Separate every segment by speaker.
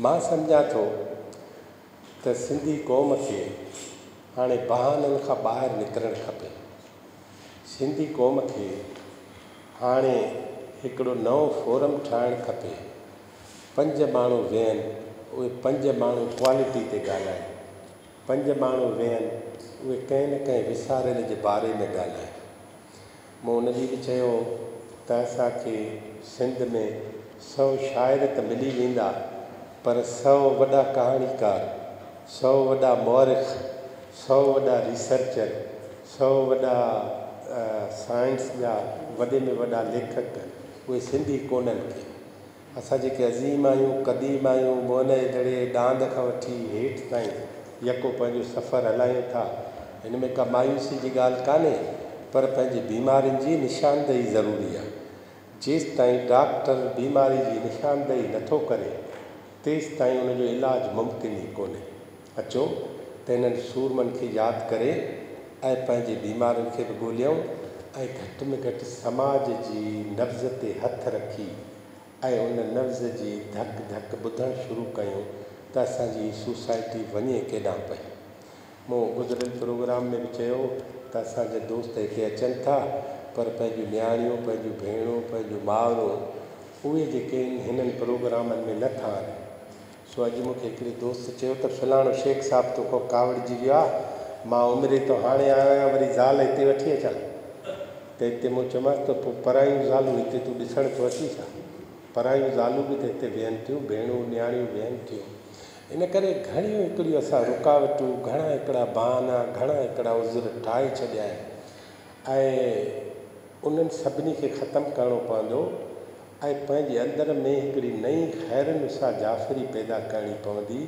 Speaker 1: मां सम्झां थो त सिंधी क़ौम खे हाणे बहाननि खां ॿाहिरि निकिरणु खपे। सिंधी क़ौम खे हाणे हिकिड़ो नओं फोरम ठाहिणु खपे। 5 माण्हू वेहनि, उहे 5 माण्हू क्वालिटी ते ॻाल्हाइनि। 5 माण्हू वेहनि, उहे कंहिं न कंहिं विसारियल जे बारे में ॻाल्हाइनि। मूं उन ॾींहुं बि चयो त असांखे सिंध में 100 शाइर त मिली वेंदा, पर 100 वॾा कहाणीकार, 100 वॾा मौरिख़, 100 वॾा रिसर्चर, 100 वॾा साइंस जा वॾे में वॾा लेखक, उहे सिंधी कोन्हनि के। असां जेके अज़ीम आहियूं, क़दीम आहियूं, मोहन जे दड़े डांद खां वठी हेठि ताईं यको पंहिंजो सफ़र हलायूं था। हिन में का मायूसी जी ॻाल्हि कान्हे, पर पंहिंजी बीमारियुनि जी निशानदेही ज़रूरी आहे। जेसि ताईं डॉक्टर बीमारी जी निशानदेही नथो करे, तेसि ताईं उनजो इलाजु मुमकिन ई कोन्हे। अचो त हिननि सूरमनि खे यादि करे ऐं पंहिंजे बीमारियुनि खे बि ॻोल्हियूं ऐं घटि में घटि समाज जी नब्ज़ ते हथु रखी ऐं उन नब्ज़ जी धक धक ॿुधणु शुरू कयूं त असांजी सोसाइटी वञे केॾांहुं पई। मूं गुज़िरियल प्रोग्राम में बि चयो त असांजे दोस्त हिते अचनि था, पर पंहिंजूं नियाणियूं, पंहिंजूं भेणूं, पंहिंजूं मावरूं, उहे जेके हिननि प्रोग्रामनि में नथा आहिनि। सो अॼु मूंखे हिकिड़े दोस्त चयो त फलाणो शेख साहिबु तोखां कावड़िजी वियो आहे, मां उमिरि तो हाणे आयो आहियां, वरी ज़ाल हिते वठी अचां। त हिते मूं चयोमांसि त पोइ परायूं ज़ालूं हिते तूं ॾिसण थो अची छा? परायूं ज़ालूं बि त हिते वेहनि थियूं, भेणूं नियाणियूं वेहनि थियूं। इन करे घणियूं हिकिड़ियूं असां रुकावटूं, घणा हिकिड़ा बहाना, घणा हिकिड़ा उज़र ठाहे छॾिया आहिनि ऐं उन्हनि सभिनी खे ख़तमु करिणो पवंदो ऐं पंहिंजे अंदर में हिकिड़ी नई ख़ैरनुसा जाफ़री पैदा करणी पवंदी,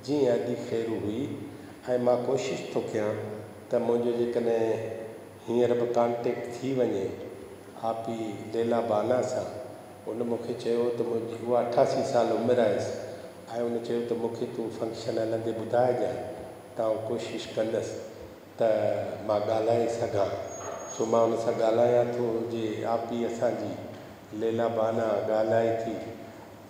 Speaker 1: जीअं अदी ख़ैरु हुई। ऐं मां कोशिशि थो कयां त मुंहिंजो जेकॾहिं हींअर बि कॉन्टेक्ट थी वञे आपी लेला बाना सां, उन मूंखे चयो त मुंहिंजी उहा 88 साल उमिरि आहे ऐं उन चयो त मूंखे तूं फंक्शन हलंदे ॿुधाइजांइ, त आउं कोशिशि कंदसि त मां ॻाल्हाए सघां। सो मां उन सां ॻाल्हायां थो। जे आपी असांजी लेला बाना ॻाल्हाए थी,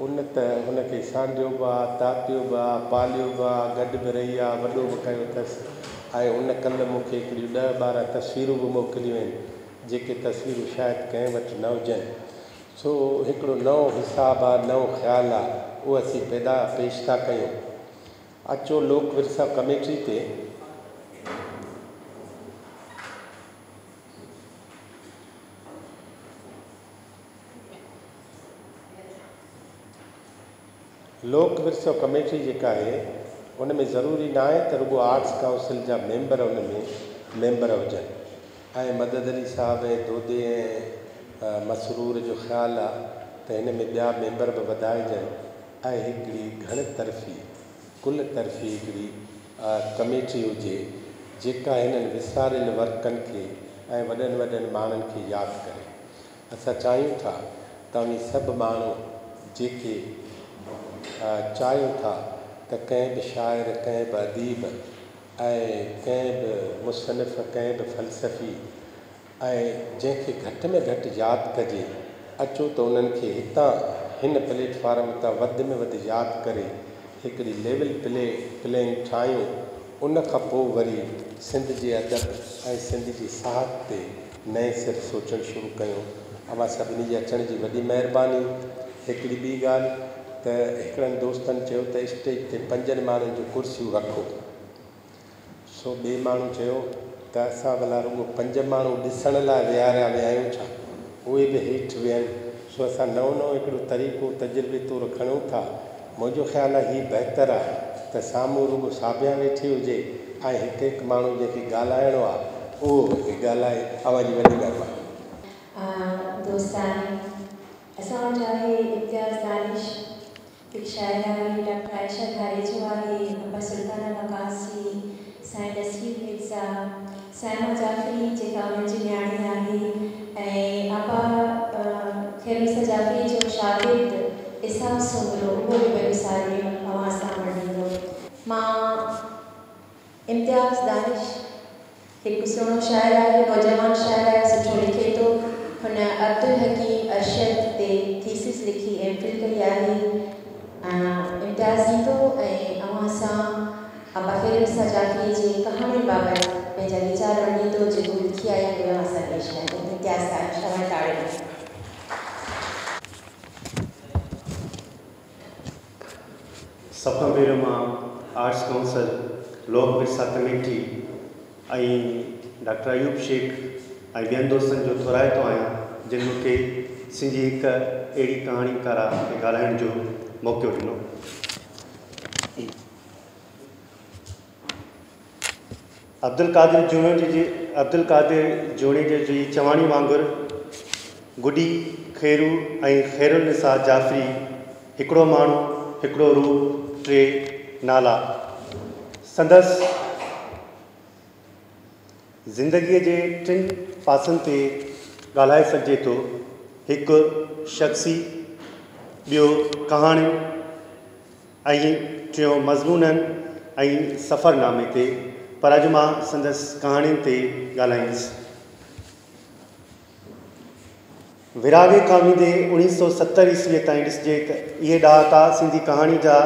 Speaker 1: उन त हुनखे सांडियो बि आहे, तातियो बि आहे, पालियो बि आहे, गॾु बि रही आहे, वॾो बि कयो अथसि। ऐं उन कल्ह मूंखे हिकिड़ियूं 10-12 तस्वीरूं बि मोकिलियूं आहिनि, जेके तस्वीरूं शायदि कंहिं वटि न हुजनि। सो हिकिड़ो नओं हिसाबु आहे, नओं ख़्यालु आहे, उहो असीं पेश था कयूं। अचो लोक विरसा कमेटी ते लोक विरसा कमेटी जेका आहे, उन में ज़रूरी न आहे त रुॻो आर्ट्स काउंसिल जा मेंबर उन में मेंबर हुजनि। ऐं मदद अली साहब ऐं दोदे ऐं मसरूर जो ख़्यालु आहे त हिन में ॿिया मेंबर बि वधाइजनि ऐं हिकिड़ी घण तरफ़ी, कुल तरफ़ी हिकिड़ी कमेटी हुजे, जेका हिननि विसारियल वर्कनि खे ऐं वॾनि वॾनि माण्हुनि खे यादि करे। असां चाहियूं था त उन सभु माण्हू जेके चाहियूं था त कंहिं बि शाइर, कंहिं बि अदीब ऐं कंहिं बि मुसनिफ़, कंहिं बि फ़लसफ़ी ऐं जंहिंखे घटि में घटि यादि कजे, अचो त उन्हनि खे हितां हिन प्लेटफॉर्म तां वधि में वधि यादि करे हिकिड़ी लेवल प्लेइंग ठाहियूं। उन खां पोइ वरी सिंध जे अदब ऐं सिंध जी साहत ते नए सिर सोचणु शुरू कयूं। अवां सभिनी जे अचण जी वॾी महिरबानी। हिकिड़ी ॿी ॻाल्हि त हिकिड़नि दोस्तनि चयो त स्टेज ते 5 माण्हुनि जूं कुर्सियूं रखो। सो ॿिए माण्हू चयो त असां भला रुॻो 5 माण्हू ॾिसण लाइ विहारिया विया आहियूं छा, उहे बि हेठि वेहनि। सो असां नओं हिकिड़ो तरीक़ो तजुर्बे तौरु खणूं था। मुंहिंजो ख़्यालु आहे हीअ बहितर आहे त साम्हूं रुॻो साबिया वेठी हुजे ऐं हिकु माण्हू जंहिंखे ॻाल्हाइणो आहे उहो ॻाल्हाए। अवां जी वॾी महिरबानी।
Speaker 2: दोस्तान, असां वटि आहे इम्तियाज़ दानिश, हिकु शाइर आहे, डॉक्टर आयशा धारेजो आहे, अबा सुल्ताना नकासी, साईं नसीर मिर्ज़ा, साइमा जाफ़री जेका उन्हनि जी नियाणी आहे, ऐं अबा ख़ैरुसा जाफ़री जो शागिर्द इसाक सोमरो, उहो बि पंहिंजो सालियो अवां सां वंडींदो। मां इम्तियाज़ दानिश हिकु सुहिणो शाइर आहे, नौजवान शाइर आहे, सुठो लिखे थो। हुन अब्दुल हकीम अरशद ते थीसिस लिखी, एमफिल कई आहे। इम्तियाज़
Speaker 3: सफ़ा भेरो मां आर्ट्स काउंसिल लोक विरसा कमेटी डॉक्टर अयूब शेख ऐं ॿियनि दोस्तनि जो थोराइतो आहियां जिन मूंखे सिंधी हिकु अहिड़ी कहाणीकारा खे ॻाल्हाइण जो मौक़ो ॾिनो। अब्दुल कादिर जूणे जी चवाणी वांगुरु गुडी खैरू ऐं खैरुनिसा जाफ़री हिकिड़ो माण्हू हिकिड़ो रूप टे नाला। संदसि ज़िंदगीअ जे टिनि पासनि ते ॻाल्हाए सघिजे थो, हिकु शख़्सी, ॿियो कहाणियूं ऐं टियों मज़मूननि ऐं सफ़रनामे ते। पर अॼु मां संदसि कहाणियुनि ते ॻाल्हाईंदुसि। विरागे खां वेंदे 1970 ईस्वीअ ताईं ॾिसिजे त इहे ॾहाका सिंधी कहाणी जा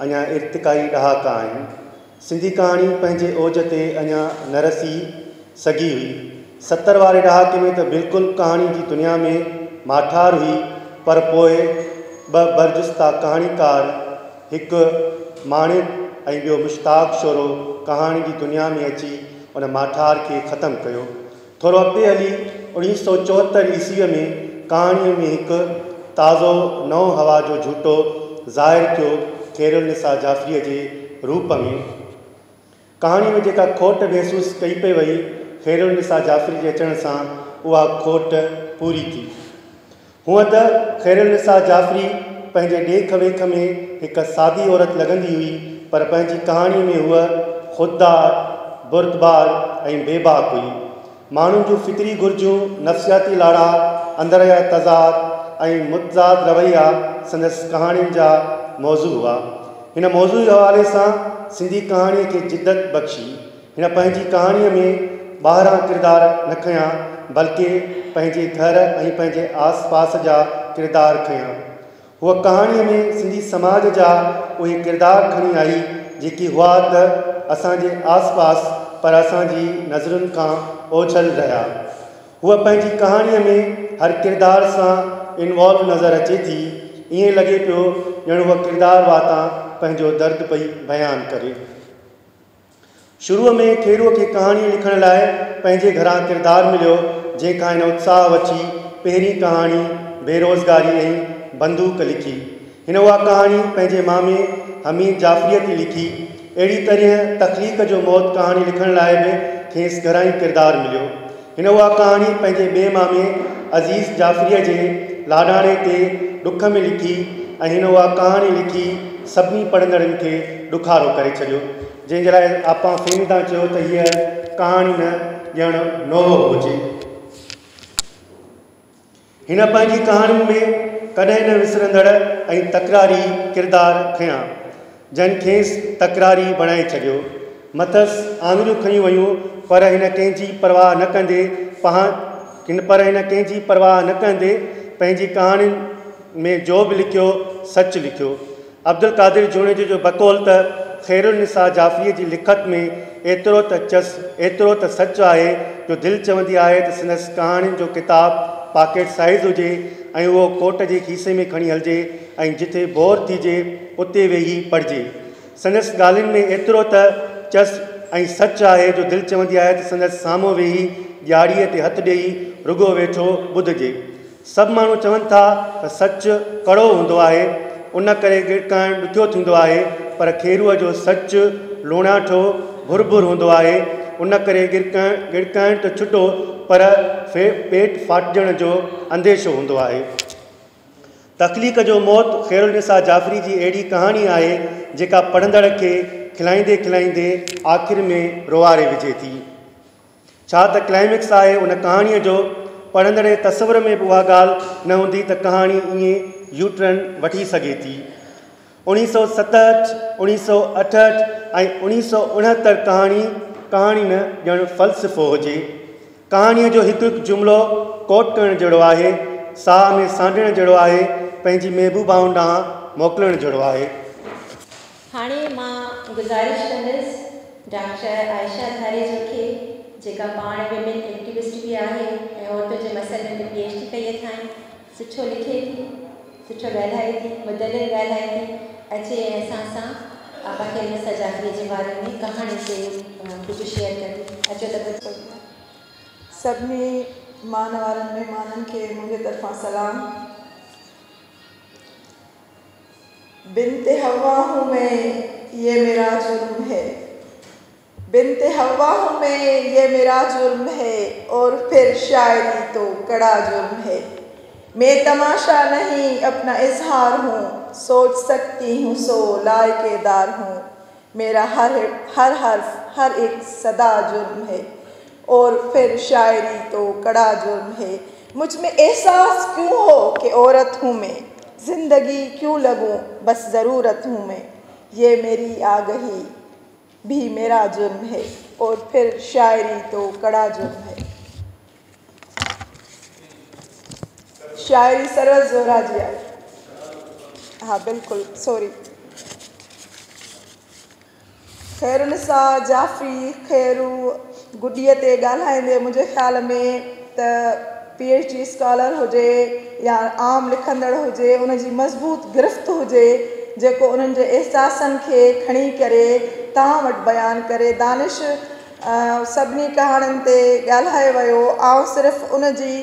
Speaker 3: अञा इर्तिक़ाई ॾहाका आहिनि। सिंधी कहाणी पंहिंजे ओज ते अञा न रसी सघी हुई। 70 वारे ॾहाके में त बिल्कुलु कहाणी जी दुनिया में माठार हुई, पर पोइ ॿ बरजुस्ता कहाणीकार, हिकु माणिक ऐं ॿियो मुश्ताक शोरो, कहाणी जी दुनिया में अची उन माठार खे ख़तमु कयो। थोरो अॻिते हली 1974 ईस्वीअ में कहाणीअ में हिकु ताज़ो नओं हवा जो झूटो ज़ाहिर थियो खैरुनिसा जाफ़रीअ जे रूप में। कहाणीअ में जेका खोट महसूसु कई पई वई खैरुनिसा जाफ़री जे अचण सां, उहा खोट पूरी थी। हूअं त खैरुनिसा जाफ़री पंहिंजे ॾेख वेख में हिकु सादी औरत लॻंदी हुई, पर पंहिंजी कहाणीअ में हूअ ख़ुददार, बुर्दबार ऐं बेबाक हुई। माण्हुनि जूं फितरी घुर्जूं, नफ़सियाती लाड़ा, अंदर जा तज़ाद ऐं मुतज़ाद रवैया संदसि कहाणियुनि जा मौज़ू हुआ। हिन मौज़ू जे हवाले सां सिंधी कहाणीअ खे जिदत बख़्शी। हिन पंहिंजी कहाणीअ में ॿाहिरां किरदार न खयां, बल्कि पंहिंजे घर ऐं पंहिंजे आस पास जा किरदार खयां। हूअ कहाणीअ में सिंधी समाज जा उहे किरदार खणी आई जेकी हुआ त असांजे आस पास, पर असांजी नज़रुनि खां ओझल रहिया। हूअ पंहिंजी कहाणीअ में हर किरदार सां इन्वॉल्व नज़र अचे थी। ईअं लॻे पियो ॼण उहा किरदार वातां पंहिंजो दर्द पई बयानु करे। शुरूअ में खैरूअ खे कहाणी लिखण लाइ पंहिंजे घरां किरदार मिलियो, जंहिंखां हिन उत्साह अची पहिरीं कहाणी बेरोज़गारी ऐं बंदूक लिखी। हिन उहा कहाणी पंहिंजे मामे हमीद जाफ़रीअ ते लिखी। अहिड़ी तरह तख़लीक़ जो मौत कहाणी लिखण लाइ बि खेसि घरां ई किरदारु मिलियो। हिन उहा कहाणी पंहिंजे ॿिए मामे अज़ीज़ जाफ़रीअ जे लाॾाणे ते ॾुख में लिखी ऐं हिन उहा कहाणी लिखी सभिनी पढ़ंदड़नि खे ॾुखारो करे छॾियो, जंहिंजे लाइ आपा फ़हमीदा चयो त हीअ कहाणी न ॼण नोवो हुजे। हिन पंहिंजी कहाणियुनि में कॾहिं न विसरंदड़ ऐं तकरारी किरदार खयां, जन खेसि तकरारी बणाए छॾियो। मथसि आङिरियूं खयूं वयूं, पर हिन कंहिंजी परवाह न कंदे पंहिंजी कहाणियुनि में जो बि लिखियो सच लिखियो। अब्दुल कादिर जूणे जो बकौल त खैरुनिसा जाफ़रीअ जी लिखत में एतिरो त सच आहे जो दिलि चवंदी आहे त संदसि कहाणियुनि जो किताबु पॉकेट साइज़ हुजे ऐं उहो कोट जे खीसे में खणी हलिजे ऐं जिथे बोर थिजे उते वेही पढ़िजे। संदसि ॻाल्हियुनि में एतिरो त चस ऐं सच आहे जो दिलि चवंदी आहे त संदसि साम्हूं वेही ॾियारीअ ते हथु ॾेई रुगो वेठो ॿुधिजे। सभु माण्हू चवनि था त सच कड़ो हूंदो आहे, उन करे गिड़काइणु ॾुखियो थींदो आहे, पर खैरूअ जो सच लूणाठो भुरभुर हूंदो आहे। उन करे गिड़काइणु त छुटो, पर पेट फाटजण जो अंदेशो हूंदो आहे। तख़लीक़ जो मौत खैरुनिसा जाफ़री जी अहिड़ी कहाणी आहे जेका पढ़ंदड़ खे खिलाईंदे खिलाईंदे आख़िर में रोआरे विझे थी। छा त क्लाइमेक्स आहे उन कहाणीअ जो। पढ़ंदड़ जे तसवुर में बि उहा ॻाल्हि न हूंदी त कहाणी ईअं यूटर्न वठी सघे थी। 1967, 1968 ऐं 1969 कहाणी न ॼण फ़लसफ़ो हुजे। कहाणीअ जो हिकु हिकु जुमिलो कोट करण जहिड़ो आहे, साह में सांढण जहिड़ो आहे, पंहिंजी महबूबाउनि ॾांहुं मोकिलण जहिड़ो आहे।
Speaker 2: हाणे मां गुज़ारिश कंदसि डॉक्टर आयशा धारेजा खे, जेका पाण विमेन एक्टिविस्ट बि आहे ऐं औरतुनि जे मसइलनि ते PhD कई अथाईं, सुठो लिखे थी, सुठो ॻाल्हाए थी, मुदलिल ॻाल्हाए थी, अचे ऐं असां सां आपा खे जाफ़री जे बारे में कहानी से कुछ शेयर करी अचो त
Speaker 4: सभिनी मान वारनि महिमाननि खे मुंहिंजे तरफ़ां सलाम। बिनते हवा हूँ मैं ये मेरा जुर्म है, बिनते हवा हूँ मैं ये मेरा जुर्म है, और फिर शायरी तो कड़ा जुर्म है। मैं तमाशा नहीं अपना इजहार हूँ, सोच सकती हूँ सो लायकेदार हूँ। मेरा हर हर्फ हर एक सदा जुर्म है, और फिर शायरी तो कड़ा जुर्म है। मुझ में एहसास क्यों हो कि औरत हूँ मैं, जिंदगी क्यों लगूं बस ज़रूरत हूँ मैं। ये मेरी आगही भी मेरा जुर्म है, और फिर शायरी तो कड़ा जुर्म है। शायरी सरवत ज़ोहरा जी आहे। हाँ बिल्कुलु, सॉरी। ख़ैरुनिसा जाफ़री ख़ैरू गुॾीअ ते ॻाल्हाईंदे मुंहिंजे ख़्याल में त PhD स्कॉलर हुजे या आम लिखंदड़ हुजे, उनजी मज़बूत गिरफ़्त हुजे जेको उन्हनि जे एहसासनि खे खणी करे तव्हां वटि बयानु करे। दानिश सभिनी कहाणियुनि ते ॻाल्हाए वियो। आउं सिर्फ़ु उनजी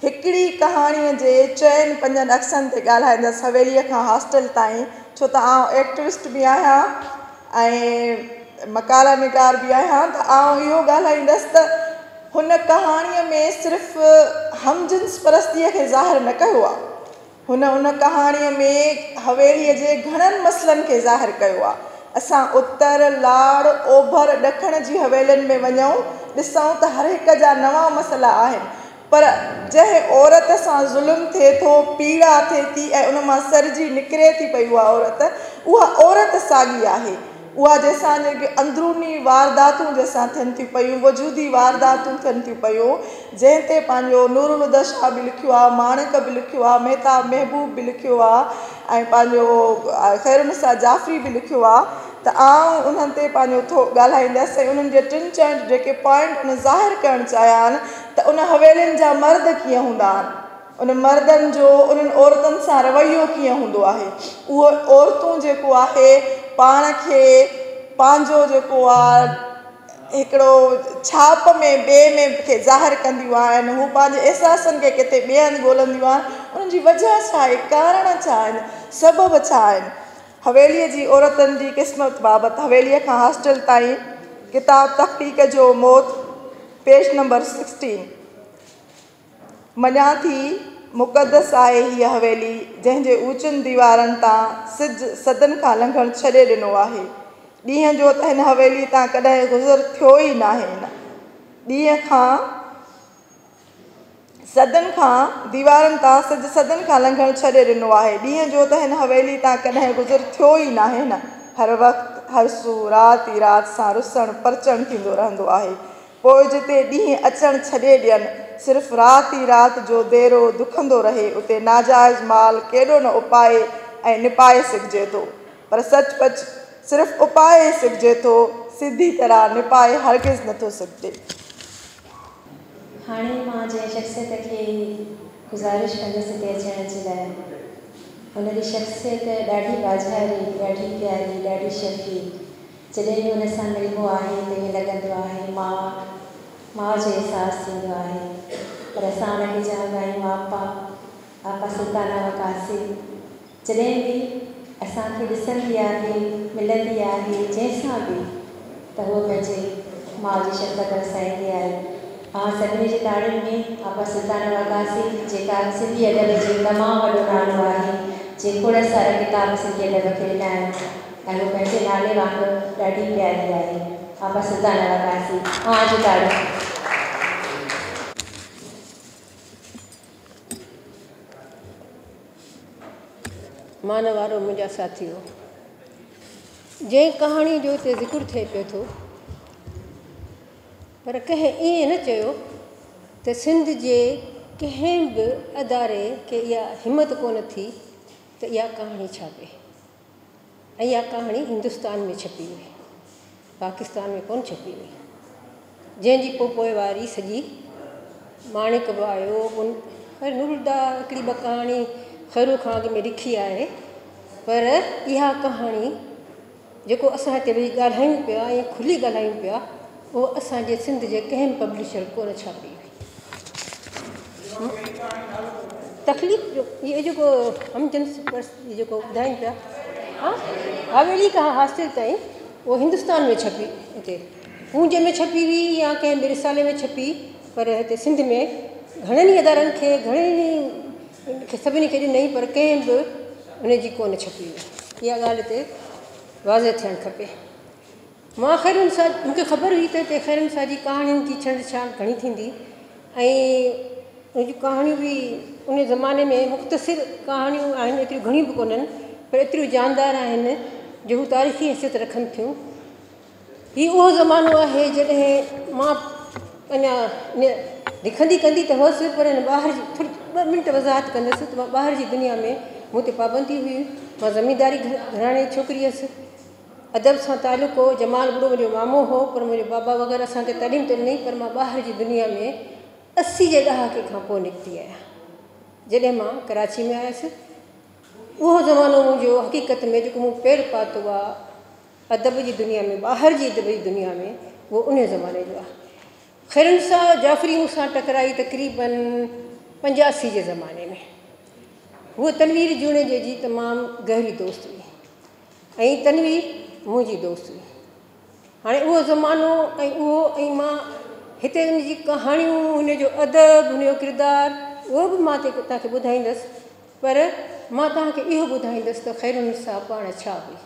Speaker 4: हिकिड़ी कहाणीअ जे 4-5 अक्सनि ते ॻाल्हाईंदसि, हवेलीअ खां हॉस्टल ताईं, छो त आउं एक्टिविस्ट बि आहियां ऐं मकाला निगार बि आहियां। त आउं इहो ॻाल्हाईंदसि त हुन कहाणीअ में सिर्फ़ु हमजिन्स परस्तीअ खे ज़ाहिर न कयो आहे, हुन कहाणीअ में हवेलीअ जे घणनि मसइलनि खे ज़ाहिर कयो आहे। असां उत्तर, लाड़, ओभर, ॾखण जी हवेलियुनि में वञूं, ॾिसूं त हर हिक जा नवां मसइला आहिनि, पर जंहिं औरत सां ज़ुल्म थिए थो, पीड़ा थिए थी ऐं उन मां सरजी निकिरे थी पई उहा औरत साॻी आहे। उहा जंहिंसां जेके अंदरूनी वारदातूं जंहिंसां थियनि थियूं पयूं, वजूदी वारदातूं थियनि थियूं पयूं, जंहिं ते पंहिंजो नूरुल हुदा शाह बि लिखियो आहे, माणिक बि लिखियो आहे, मेहताब महबूब बि लिखियो आहे, ऐं पंहिंजो ख़ैरुनिसा जाफ़री बि लिखियो आहे। त आउं उन्हनि ते पंहिंजो ॻाल्हाईंदसि ऐं उन्हनि जे 3-4 जेके पॉइंट उन ज़ाहिर करणु चाहिया आहिनि त उन हवेलियुनि जा मर्द कीअं हूंदा आहिनि, उन मर्दनि जो उन्हनि औरतुनि सां रवैयो कीअं हूंदो आहे। उहो औरतूं जेको आहे पाण खे पंहिंजो जेको आहे हिकिड़ो छाप में ॿिए में खे ज़ाहिर कंदियूं आहिनि, हू पंहिंजे अहसासनि खे किथे ॿिए हंधि ॻोल्हंदियूं आहिनि। उन्हनि जी वजह छा आहे, कारण छा आहिनि, सबब छा आहिनि। हवेलीअ जी औरतुनि जी क़िस्मत बाबति हवेलीअ खां हॉस्टल ताईं किताब तहक़ीक़ जो मौत, पेज नंबर 16। मञा थी मुक़दस आहे हीअ हवेली, जंहिंजे ऊचनि दीवारनि तां सिज सदन खां लंघणु छॾे ॾिनो आहे। ॾींहं जो त हिन हवेली तां कॾहिं गुज़र थियो ई न आहे। ॾींहं खां सदन खां दीवारनि तां सिज सदन खां लंघणु छॾे ॾिनो आहे। ॾींहं जो त हिन हवेली तां कॾहिं गुज़र थियो ई न आहे न। हर वक़्तु हर सू राति ई राति सां रुसणु परचणु थींदो रहंदो आहे। पोइ जिते ॾींहं अचणु छॾे ॾियनि, सिर्फ़ु राति ई राति जो देरो दुखंदो रहे, उते नाजाइज़ माल केॾो न उपाए ऐं निपाए सघिजे थो, पर सचपच सिर्फ़ु उपाए सघिजे थो, सिधी तरह निपाए हरगिज़ नथो सघिजे।
Speaker 2: हाणे मां जंहिं शख़्सियत खे गुज़ारिश कंदसि हिते अचण जे लाइ, हुनजी शख़्सियत ॾाढी वाधारी, ॾाढी प्यारी, ॾाढी शफ़ी। जॾहिं बि हुन सां मिलबो आहे त ईअं लॻंदो आहे माउ जो अहसासु थींदो आहे। पर असां हुनखे चवंदा आहियूं आपा सुल्ताना वकासी। जॾहिं बि असांखे ॾिसंदी आहे, मिलंदी आहे जंहिंसां बि, त उहो पंहिंजे माउ जी शफ़क़त वसाईंदी आहे। सभिनी जे ताड़ियुनि में आपा सुल्ताना वकासी, जेका सिंधी अदब जो तमामु वॾो नालो आहे, जे खोड़ सारा किताब सिंधी अदब खे ॾिना आहिनि, ऐं उहो पंहिंजे नाले वांगुरु ॾाढी प्यारी आहे। आपा सुल्ताना वकासी, जो ताड़ियूं।
Speaker 5: मान वारो मुंहिंजा साथियो, जंहिं कहाणी जो हिते ज़िक्र थिए पियो थो, पर कंहिं ईअं न चयो त सिंध जे कंहिं बि अदारे खे इहा हिमत कोन थी त इहा कहाणी छापे, ऐं इहा कहाणी हिंदुस्तान में छपी हुई, पाकिस्तान में कोन छपी हुई, जंहिंजी पोइवारी सॼी माणिक बि आयो। नूरुदा हिकिड़ी ॿ कहाणी ख़ैरू खां अॻु में लिखी आहे, पर इहा कहाणी जेको असां हिते वेही ॻाल्हायूं पिया ऐं खुली ॻाल्हायूं पिया उहो असांजे सिंध जे कंहिं पब्लिशर कोन छापी हुई। तकलीफ़ जो इहो जेको हमजन्स जेको ॿुधाइनि पिया हवेली खां हासिल ताईं उहो हिंदुस्तान में छपी, हिते पूंज में छपी हुई या कंहिं ॿिए रिसाले में छपी, पर हिते सिंध में घणनि ई अदारनि खे घणनि सभिनी खे ॾिनई पर कंहिं बि हुनजी कोन छपी हुई। इहा ॻाल्हि हिते वाज़े थियणु खपे। मां ख़ैरुनि सां मूंखे ख़बर हुई त हिते ख़ैरुनि सां जी कहाणियुनि जी छेड़छाड़ घणी थींदी ऐं उन जूं कहाणियूं बि उन ज़माने में मुख़्तसिर कहाणियूं आहिनि, एतिरियूं घणियूं बि कोन्हनि पर एतिरियूं जानदार आहिनि जो हू तारीख़ी हैसियत रखनि थियूं। हीउ उहो ज़मानो आहे जॾहिं मां अञा लिखंदी कंदी त हुअसि पर ॿाहिरि जी थोरी 2 मिंट वज़ाहत कंदसि त मां ॿाहिरि जी दुनिया में मूं ते पाबंदी हुई। मां ज़मींदारी घराणे जी छोकिरी हुअसि, अदब सां तालुक़ु हो, जमाल बुढ़ो मुंहिंजो मामो हो पर मुंहिंजो बाबा वग़ैरह असांखे तॾहिं त ॾिनई, पर मां ॿाहिरि जी दुनिया में 80 जे ॾहाके खां पोइ निकिती आहियां जॾहिं मां कराची में आयसि। उहो ज़मानो मुंहिंजो हक़ीक़त में जेको मूं पेर पातो आहे अदब जी दुनिया में, ॿाहिरि जी अदब जी दुनिया में, उहो उन ज़माने जो आहे। ख़ैरुनि सां जाफ़री मूंसां टकराई तक़रीबन 85 जे ज़माने में। हूअ तनवीर जूणे जी तमामु गहरी दोस्त हुई ऐं तनवीर मुंहिंजी दोस्त हुई। हाणे उहो ज़मानो ऐं उहो ऐं मां हिते हुनजी कहाणियूं, हुनजो अदब, हुनजो किरदारु उहो बि मां तव्हांखे ॿुधाईंदसि, पर मां तव्हांखे इहो ॿुधाईंदसि त ख़ैरुनि सां पाण छा हुई।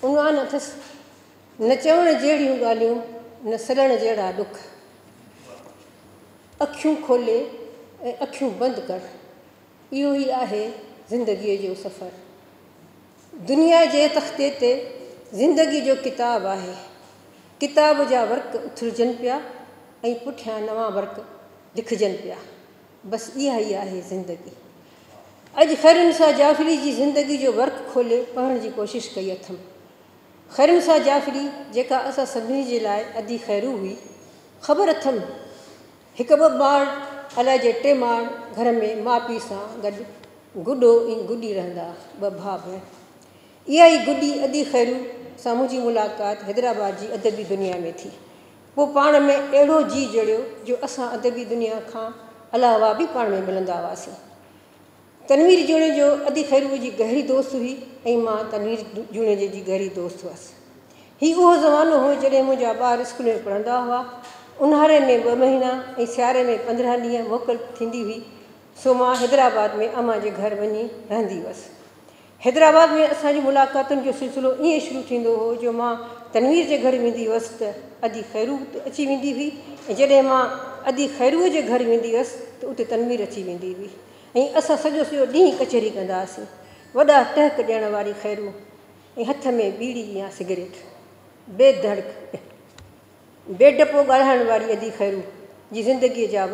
Speaker 5: उनवान अथसि न चवण जहिड़ियूं ॻाल्हियूं न सड़ण जहिड़ा ॾुख, अखियूं खोले ऐं अखियूं बंदि कर, इहो ई आहे ज़िंदगीअ जो सफ़रु। दुनिया जे तख़्ते ते ज़िंदगी जो किताबु आहे, किताब जा वर्क उथरजनि पिया ऐं पुठियां नवां वर्क लिखजनि पिया, बसि इहा ई आहे ज़िंदगी। अॼु ख़ैरुनि सां जाफ़री जी ज़िंदगी जो वर्क खोले पढ़ण जी कोशिशि कई अथमि। ख़ैरुनि सां जाफ़री जेका असां सभिनी जे लाइ अदी ख़ैरू हुई, ख़बर अथमि हिकु 2 ॿार अलाए जे 3 माड़ घर में माउ पीउ सां गॾु गुॾो ऐं गुॾी रहंदा, 2 भाउ भेण। इहा ई गुॾी अदी ख़ैरू सां मुंहिंजी मुलाक़ात हैदराबाद जी अदबी दुनिया में थी। पोइ पाण में अहिड़ो जी जड़ियो जो असां अदबी दुनिया खां अलावा बि पाण में मिलंदा हुआसीं। तनवीर जूणे जो अदी ख़ैरू जी गहरी दोस्त हुई ऐं मां तनवीर जूणे जी गहरी दोस्त हुअसि। हीउ उहो ज़मानो हो जॾहिं मुंहिंजा ॿार स्कूल में पढ़ंदा हुआ। ऊन्हारे में 2 महीना ऐं सियारे में 15 ॾींहं मोकल थींदी हुई, सो मां हैदराबाद में अम्मा जे घर वञी रहंदी हुअसि। हैदराबाद में असांजी मुलाक़ातुनि जो सिलसिलो ईअं शुरू थींदो हो जो मां तनवीर जे घर वेंदी हुअसि त अदी ख़ैरू अची वेंदी हुई ऐं जॾहिं मां अदी ख़ैरूअ जे घर वेंदी हुअसि त उते तनवीर अची वेंदी हुई ऐं असां सॼो ॾींहुं कचहरी कंदा हुआसीं। वॾा टहक ॾियण वारी ख़ैरू ऐं हथ में बीड़ी या सिगरेट, बेधड़क बेडपो ॻाल्हाइण वारी अदी ख़ैरू जी ज़िंदगीअ जा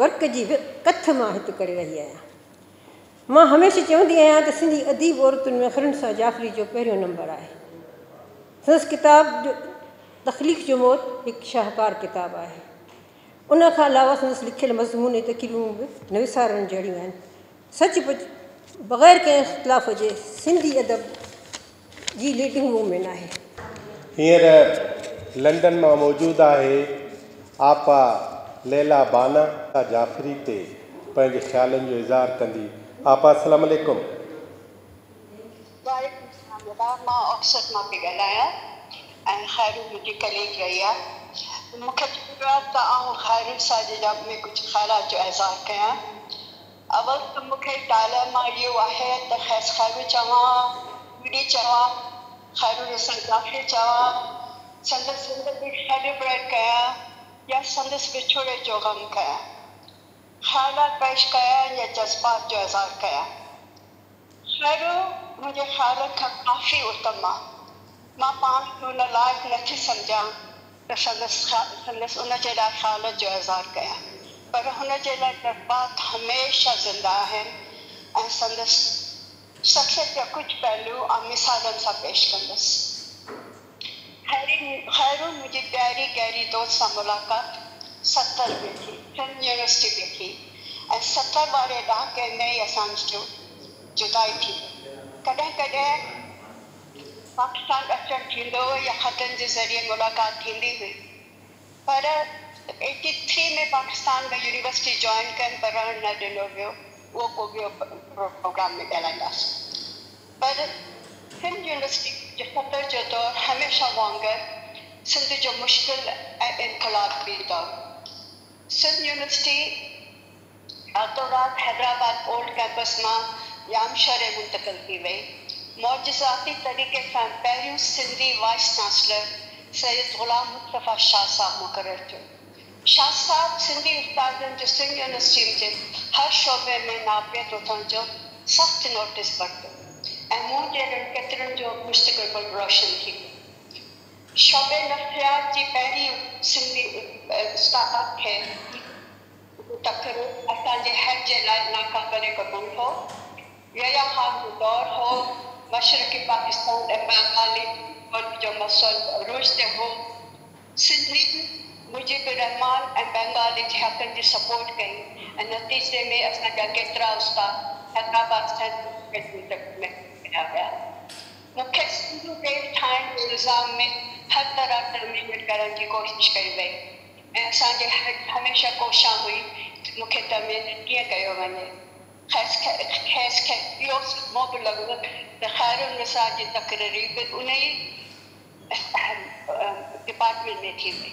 Speaker 5: वर्क जी कथ मां हिते करे रही आहियां। मां हमेशह चवंदी आहियां त सिंधी अदीब औरतुनि में ख़ैरुनि सां जाफ़री जो पहिरियों नंबर आहे। संदसि किताब जो तख़लीक़ जो मौत हिकु शाहकार किताबु आहे। उन खां अलावा संदसि लिखियलु मज़मून ऐं तक़रीरूं बि न विसारण जहिड़ियूं आहिनि। सचुपचु बग़ैर कंहिं इख़्तिलाफ़ जे सिंधी अदब जी लीडिंग वूमेन आहे।
Speaker 1: हींअर लंडन मां मौजूदु आहे आपा लैला बाना जाफ़री ते पंहिंजे ख़्यालनि जो इज़हार कंदी। आपा अस्सलाम वालेकुम।
Speaker 6: मां ऑक्सफोर्ड मां पई ॻाल्हायां ऐं ख़ैरू मुंहिंजी कलीग रही आहे। मूंखे चवंदो आहे त आउं ख़ैरू सां जे में कुझु ख़्यालात जो इज़हार कयां। अवल त मूंखे डायलेमा इहो आहे त ख़ैरू चवां, ॿिड़ी चवां, ख़ैरू सां जाफ़री चवां, संदसि ज़िंदगी सेलिब्रेट कयां या संदसि विछोड़े जो ग़म कयां, ख़्यालात पेश कयां या जज़्बात जो इज़हार कयां। ख़ैरू मुंहिंजे ख़्यालनि खां काफ़ी उत्तम आहे। मां पाण खे उन लाइक़ु नथी सम्झां त संदसि उन जे लाइ ख़्यालनि जो इज़हार कयां, पर हुन जे लाइ जज़्बात हमेशह ज़िंदा आहिनि ऐं संदसि शख़्सियत जा कुझु पहलू ऐं मिसालनि सां पेश कंदसि। ख़ैरू मुंहिंजी प्यारी गहरी दोस्त सां मुलाक़ात 70 में थी, सिंध यूनिवर्सिटी में थी ऐं 70 वारे ॾहाके में ई असांजो जुदाई थी। कॾहिं कॾहिं पाकिस्तान अचणु थींदो या ख़तनि जे ज़रिए मुलाक़ात थींदी हुई, पर 83 में पाकिस्तान में यूनिवर्सिटी जॉइन कनि पर रहणु न ॾिनो वियो। उहो को ॿियो प्रोग्राम में ॻाल्हाईंदासीं। पर सिंध यूनिवर्सिटी जे फ़तह जो दौरु हमेशह वांगुरु सिंध जो मुश्किल ऐं इनकलाबी दौरु। सिंध यूनिवर्सिटी रातों-रात हैदराबाद ओल्ड कैंपस मां यामशहर मुंतक़िल थी वई। मौजज़ाती तरीक़े सां पहिरियों सिंधी वाइस चांसलर सैयद ग़ुलाम मुस्तफ़ा शाह साहब मुक़ररु थियो। शाह साहब सिंधी उस्तादनि जो सिंध यूनिवर्सिटी जे हर शोबे में नापियत उथण जो सख़्तु नोटिस वरितो ऐं मूं जहिड़नि केतिरनि जो मुस्तक़बिल रोशन थी। शोबे नफ़्सियात जी पहिरीं सिंधी उस्ताद खे तक़रीर असांजे हेड जे लाइ नाक़ाबिले क़बूल हो। यया ख़ान जो दौरु हो, मशरक़ी पाकिस्तान ऐं बंगाली जो मसइलो अरूज ते हो। सिंधी मुजीबुर रहमान ऐं बंगाली जे हक़नि जी सपोर्ट कई ऐं नतीजे में असांजा केतिरा उस्ताद हैदराबाद में मिलिया विया। मूंखे सिंधू देश ठाहिण जे इल्ज़ाम में हर तरह टर्मिनेट करण जी कोशिशि कई वई ऐं असांजे हमेशह कोशिश हुई मूंखे टर्मिनेट कीअं कयो वञे। ख़ैसि खे इहो सदमो बि लॻो त ख़ैरुन्निसा जी तक़रीरी बि उन ई डिपार्टमेंट में थी वई।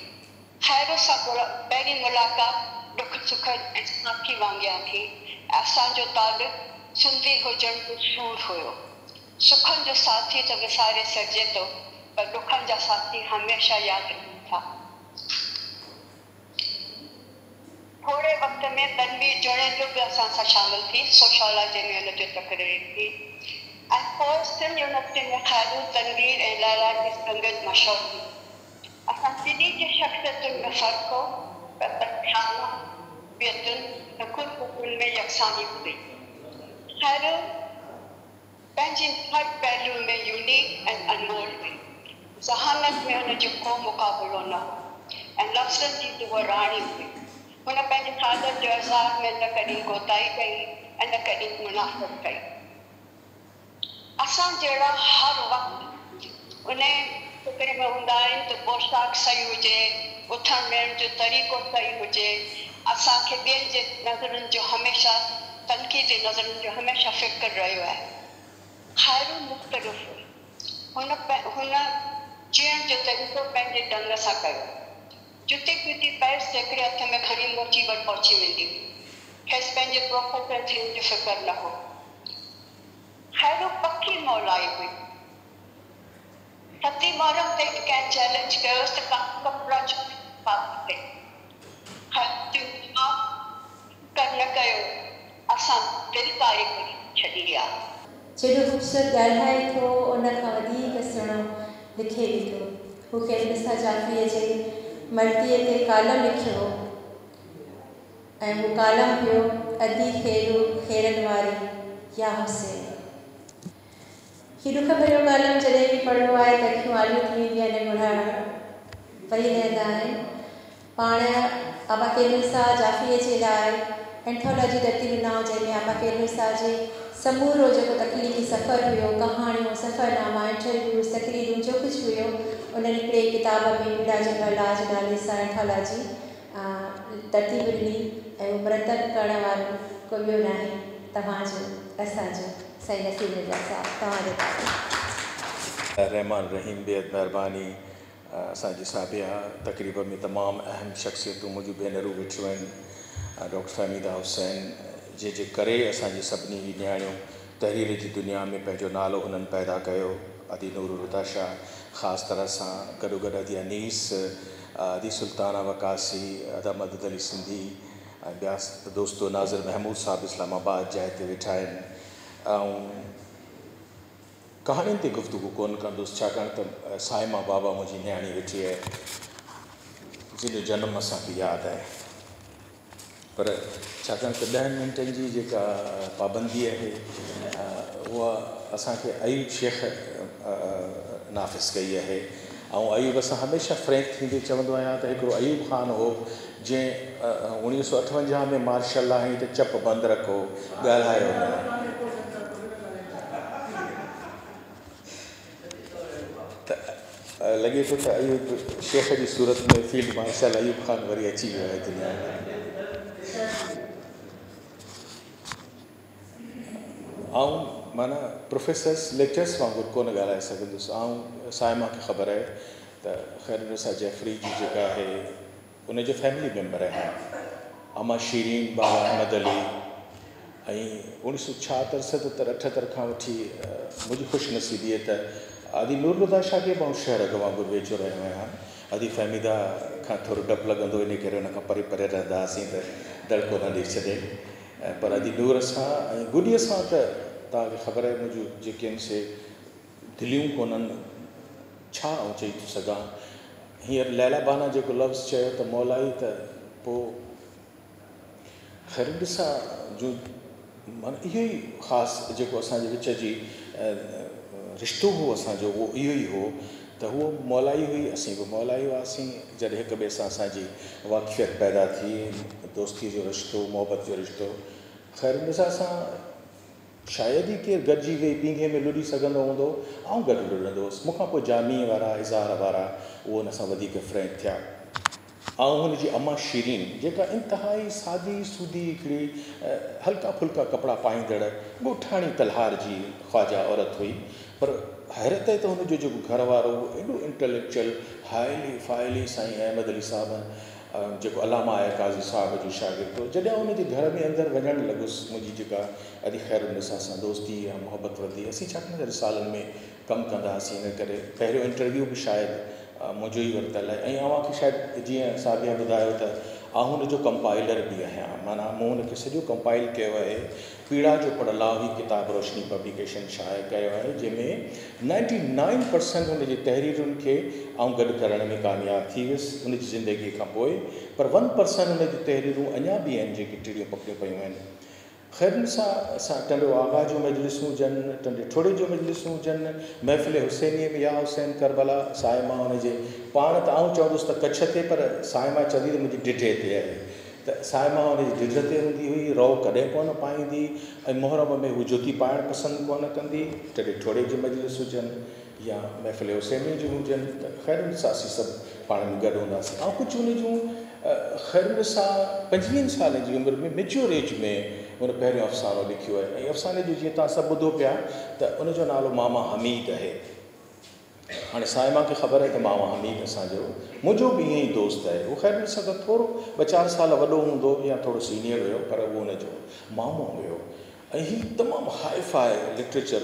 Speaker 6: ख़ैर सां पहिरीं मुलाक़ात दुख सुख ऐं साथी वांगुरु थी। असांजो तालुक़ सिंधी हुजण जो सूर हुयो। सुखनि जो साथी त विसारे सघिजे थो, पर दुखनि जा साथी हमेशह यादि रखनि था। थोड़े वक़्त में तनवीर जुड़ेजो बि असां सां शामिल थी। सोशोलॉजी में हुन जो तक़रीर थी ऐं पोइ सिंध यूनिवर्सिटी में ख़ैरू तनवीर ऐं लैला जी संगत मशहूरु थी। असां सिंधी जी शख़्सियतुनि में फ़र्क़ु हो, पर तर्बियतुनि में यकसानी हुई। ख़ैरू पंहिंजी हर पहलू में यूनिक ऐं अनमोल हुई। ज़हानत में हुन जो को मुक़ाबिलो न हो ऐं लफ़्ज़नि जी त उहा राणी हुई। हुन पंहिंजे ख़ादर जो इज़हार में न कॾहिं कोताही कई ऐं न कॾहिं मुनाफ़त कई। असां जहिड़ा हर वक़्तु उन फिक्र में हूंदा आहिनि त पोशाक सही हुजे, उथण वेहण जो तरीक़ो सही हुजे। असांखे ॿियनि जे नज़रनि जो हमेशह तनक़ीद जे नज़रनि जो हमेशह फ़िक्र रहियो आहे। ख़ैरू मुख़्तलिफ़ हुई। हुन जीअण जो तरीक़ो पंहिंजे ढंग सां कयो। जुती कुती पैर हिकिड़े हथ में खणी मोची वटि पहुची वेंदी हुई। खेसि पंहिंजे प्रोफेसर थियण जो फ़िक्र न हो। ख़ैरू पकी मौलाई हुई। सती मोहरम ते कंहिं चैलेंज कयोसि त कपिड़ा पाते न कयो, असां दिलकारी करे छॾी आहे।
Speaker 2: जेॾो ख़ूबसूरत ॻाल्हाए थो उन खां वधीक सुहिणो लिखे ॾिठो। हू ख़ैरुन्निसा जाफ़ीअ जे मर्दीअ ते कालम लिखियो ऐं उहो कालम हुयो अदी ख़ैरू ख़ैरनि वारी या हुसैन। हीउ दुख भरियो कालम जॾहिं बि पढ़ियो आहे त अखियूं आलियूं थी वेंदियूं आहिनि, ॻोढ़ा पई रहंदा आहिनि। पाण आबा ख़ैरुन्निसा जाफ़ीअ जे लाइ एंथोलॉजी तरतीब ॾिनऊं, जंहिंमें आबा ख़ैरुन्निसा जे समूरो जेको तकलीफ़ी सफ़र हुयो, कहाणियूं, सफ़रनामा, इंटरव्यूज़, तकरीरूं जो कुझु हुयो, उन हिकिड़े किताब में लाज नाले सां एंथोलॉजी तरतीब ॾिनी ऐं उहो मुरतब करण वारो को ॿियो न आहे तव्हांजो असांजो साईं नसीर मिर्ज़ा साहब। तव्हांजो
Speaker 7: रहमान रहीम बेहद महिरबानी। असांजी साबिया तक़रीब में तमामु अहम शख़्सियतूं मुंहिंजूं भेनरूं वेठियूं आहिनि। डॉक्टर फहमीदा हुसैन जे करे असांजी सभिनी न्याणियूं तहरीर जी दुनिया में पंहिंजो नालो हुननि पैदा कयो। अदी नूर रुताशा ख़ासि तरह सां गॾोगॾु अदी अनीस, अदी सुल्ताना वकासी, अदा मदद अली सिंधी ऐं ॿिया दोस्तो नाज़िर महमूद साहब इस्लामाबाद जा हिते वेठा आहिनि। ऐं कहाणियुनि ते गुफ़्तगू कोन कंदुसि, छाकाणि त साइमा बाबा मुंहिंजी न्याणी वेठी आहे जंहिंजो जनमु असांखे यादि आहे। पर छाकाणि त 10 मिंटनि जी जेका पाबंदी आहे उहा असांखे अयूब शेख नाफ़िज़ कई आहे। ऐं अयूब सां हमेशह फ्रैंक थींदे चवंदो आहियां त हिकिड़ो अयूब ख़ान हो जंहिं 1958 में मार्शल आई त चप बंदि रखो, ॻाल्हायो न। लॻे थो त अयूब शेख जी सूरत में फील्ड मार्शल अयूब ख़ान वरी अची वियो आहे दुनिया में। ऐं माना प्रोफेसर्स लेक्चर्स वांगुरु कोन ॻाल्हाए सघंदुसि। ऐं साइमा खे ख़बर आहे त ख़ैर सां जैफरी जी जेका आहे उनजो फैमिली मेंबर आहे अमा शीरीन, बाबा अहमद अली ऐं 1976, 78 खां वठी मुंहिंजी ख़ुशनसीबी त आदि नूरबुदा शाह खे मां शहर अॻु वांगुरु वेझो रहियो आहियां। आदि फहमीदा खां थोरो डपु लॻंदो, इन करे हुन खां परे परे रहंदा हुआसीं त दड़को न ॾेई छॾे। पर आदि नूर सां ऐं गुॾीअ सां त तव्हांखे ख़बर आहे मुंहिंजूं जेके आहिनि से दिलियूं कोन्हनि, छा आउं चई थो सघां। हींअर लैला बाना जेको लफ़्ज़ चयो त मौलाई, त पोइ ख़ैर ॾिसां जूं माना इहो ई ख़ासि जेको असांजे विच जी रिश्तो हो असांजो, उहो इहो ई हो त उहो मौलाई हुई, असीं बि मौलाई हुआसीं। जॾहिं हिक ॿिए सां असांजी वाक़फ़ियत पैदा थी, दोस्ती जो रिश्तो, मोहबत जो रिश्तो, ख़ैर ॾिसां असां शायदि ई केरु गॾिजी वेही पींघे में लुॾी सघंदो हूंदो, ऐं गॾु लुॾंदो हुउसि। मूंखां पोइ जामी वारा, इज़हार वारा, उहो हुन सां वधीक फ्रैंक थिया। ऐं हुनजी अमा शीरीन जेका इंतिहाई सादी सूदी हिकिड़ी हल्का फुल्का कपिड़ा पाईंदड़ ॻोठाणी तलहार जी ख़्वाजा औरत हुई। पर हैरत आहे त हुनजो जेको घर वारो एॾो इंटेलेक्चुअल हाइली फाइली साईं अहमद अली साहब जेको अलामा आहे काज़ी साहब जो शागिर्द हो। जॾहिं हुनजे घर में अंदरि वञणु लॻुसि, मुंहिंजी जेका अॼु ख़ैर निसा सां दोस्ती या मोहबत वधी, असीं छाकाणि त रिसालनि में कमु कंदा हुआसीं, इन करे पहिरियों इंटरव्यू बि शायदि मुंहिंजो ई वरितलु आहे। ऐं अव्हांखे शायदि जीअं साबिया ॿुधायो त आउं हुनजो कंपाइलर बि आहियां, माना मूं हुनखे सॼो कंपाइल कयो आहे। पीड़ा जो पड़लाव ही किताब रोशनी पब्लिकेशन शाये कयो आहे, जंहिंमें 99% हुनजी तहरीरुनि खे आउं गॾु करण में कामयाबु थी वियुसि हुनजी ज़िंदगीअ खां पोइ। पर 1% हुनजी तहरीरूं अञा बि आहिनि जेकी टिड़ियूं पकिड़ियूं पियूं आहिनि। ख़ैर सां असां टंडो आगा जो मजलिसूं हुजनि, टंडे ठोड़े जो मजलिसूं हुजनि, महफ़िल हुसैनीअ में या हुसैन करबला, साइमा हुनजे पाण त आउं चवंदुसि त कच्छ ते, पर साइमा चवंदी त मुंहिंजी ढिढे ते आहे। त साइमा हुनजी ढिढ ते हूंदी हुई, रओ कॾहिं कोन पाईंदी, ऐं मुहरम में हू जुती पाइणु पसंदि कोन कंदी। टंडे ठोड़े जी मजलिस हुजनि या महफ़िल हुसैनी जूं हुजनि, त ख़ैर सां असीं सभु पाण में गॾु हूंदासीं। ऐं कुझु हुन जूं ख़ैर सां 25 साल जी उमिरि में मेच्योर एज में हुन पहिरियों अफ़सानो लिखियो आहे। ऐं अफ़साने जो जीअं तव्हां सभु ॿुधो पिया त उनजो नालो मामा हमीद आहे। हाणे साइमा खे ख़बर आहे त मामा हमीद असांजो, मुंहिंजो बि ईअं ई दोस्त आहे। उहो ख़ैर सां गॾु थोरो 2-4 साल वॾो हूंदो या थोरो सीनियर हुयो, पर उहो हुनजो मामो हुयो। ऐं हीउ तमामु हाई फाई लिटरेचर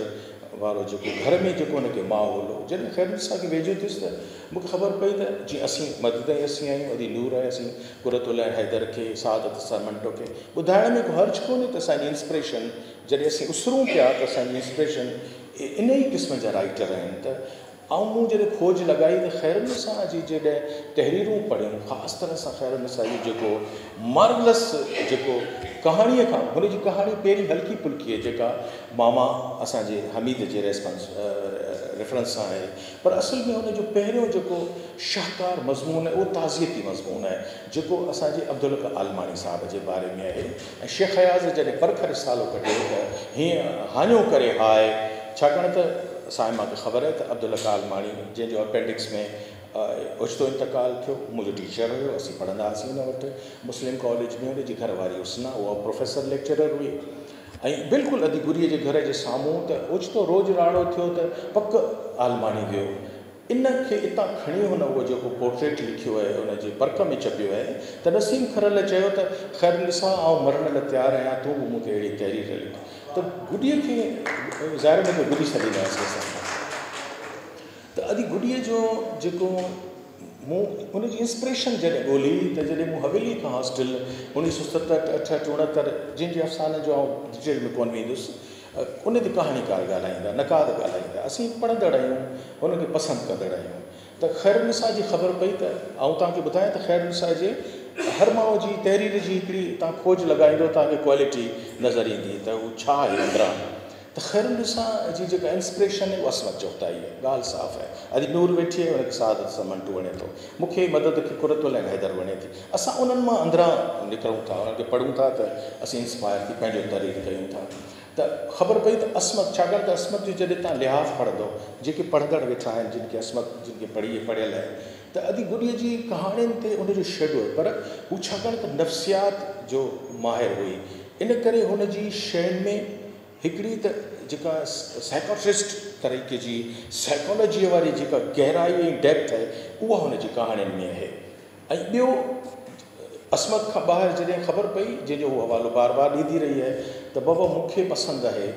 Speaker 7: वारो जेको घर में जेको हुनखे माहौल हो। जॾहिं ख़ैर सां वेझो थियुसि त मूंखे ख़बर पई त जीअं असीं मदद असीं आहियूं, अदी नूर आहे, असीं कुरतुल हैदर खे, सादत सरमंटो खे ॿुधाइण में को हर्ज कोन्हे त असांजी इंस्पिरेशन जॾहिं असीं उसरूं पिया त असांजी इंस्पिरेशन इन ई क़िस्म जा राइटर आहिनि। त ऐं मूं जॾहिं खोज लॻाई त ख़ैर सां जी जॾहिं तहरीरूं पढ़ियूं, ख़ासि तरह सां ख़ैर सां जी जेको मार्वलस जेको कहाणीअ खां हुनजी कहाणी पहिरीं हल्की फुल्की आहे, जेका मामा असांजे हमीद जे रेफरेंस सां आहे, पर असुल में हुनजो पहिरियों जेको शाहकार मज़मून आहे उहो ताज़ियती मज़मून आहे, जेको असांजे अब्दुल हक आलमानी साहब जे बारे में आहे। ऐं शेख हयाज़ जॾहिं परख रिसालो कढियो त हीअं हानियो करे हाय, छाकाणि त साइमा खे ख़बर आहे त अब्दुल हक आलमानी जंहिंजो अपेंडिक्स में ओचितो इंतकाल थियो, मुंहिंजो टीचर हुयो, असीं पढ़ंदा हुआसीं हुन वटि मुस्लिम कॉलेज में। हुनजी घरवारी हुस्ना, उहा प्रोफेसर लेक्चरर हुई। ऐं बिल्कुलु अदी गुरीअ जे घर जे साम्हूं त ओचितो रोज़ु राड़ो थियो त पक आलमानी वियो। इन खे इतां खणी हुन उहो जेको पोर्ट्रेट लिखियो आहे उनजे पर्क में छपियो आहे त नसीम खरल चयो त ख़ैर निसा आउं मरण लाइ तयारु आहियां, तूं बि मूंखे अहिड़ी तहरीर लिख। त गुॾीअ खे ज़ाहिर में गुॾी छॾींदासीं असां। त अदी गुॾीअ जो जेको मूं हुनजी इंस्पिरेशन जॾहिं ॻोल्ही त जॾहिं मूं हवेली खां हॉस्टल 1967, 68, 69 जंहिंजे अफ़साने जो आउं डिटेल में कोन वेंदुसि, उन ते कहाणीकार ॻाल्हाईंदा, नक़ाद ॻाल्हाईंदा, असीं पढ़ंदड़ आहियूं, हुनखे पसंदि कंदड़ आहियूं। त ख़ैर निसा जी ख़बर पई त आउं तव्हांखे ॿुधायां त ख़ैर निसा जे हर माण्हू जी तहरीर जी हिकिड़ी तव्हां खोज लॻाईंदो, तव्हांखे क्वालिटी नज़र ईंदी त उहो छा आहे अंदरां। त ख़ैर निसा जी जेका इंस्पिरेशन आहे उहा असमत चौथाई आहे, ॻाल्हि साफ़ु आहे। अॼु नूर वेठी आहे, हुनखे सादत समंटू वणे थो, मूंखे मदद खे कुरतुल हैदर वणे थी। असां उन्हनि मां अंदरां निकिरूं था, उन्हनि खे पढ़ूं था त असीं इंस्पायर थी पंहिंजो तहरीर कयूं था। त ख़बर पई त अस्मत, छाकाणि त अस्मत जो जॾहिं तव्हां लिहाज़ पढ़ंदो, जेके पढ़ंदड़ वेठा आहिनि जिनखे अस्मत, जिनखे पढ़ियल आहे, त अदी गुॾीअ जी कहाणियुनि ते उनजो शेडो आहे, पर हू छाकाणि त नफ़्सियात जो माहिर हुई, इन करे हुनजी शयुनि में हिकिड़ी त जेका साइकोट्रिस्ट तरीक़े जी साइकोलॉजीअ वारी जेका गहराई ऐं डेप्थ आहे उहा हुनजी कहाणियुनि में आहे। ऐं ॿियो, अस्मत खां ॿाहिरि जॾहिं ख़बर पई, जंहिंजो उहो हवालो बार बार ॾींदी रही आहे, त बाबा मूंखे पसंदि आहे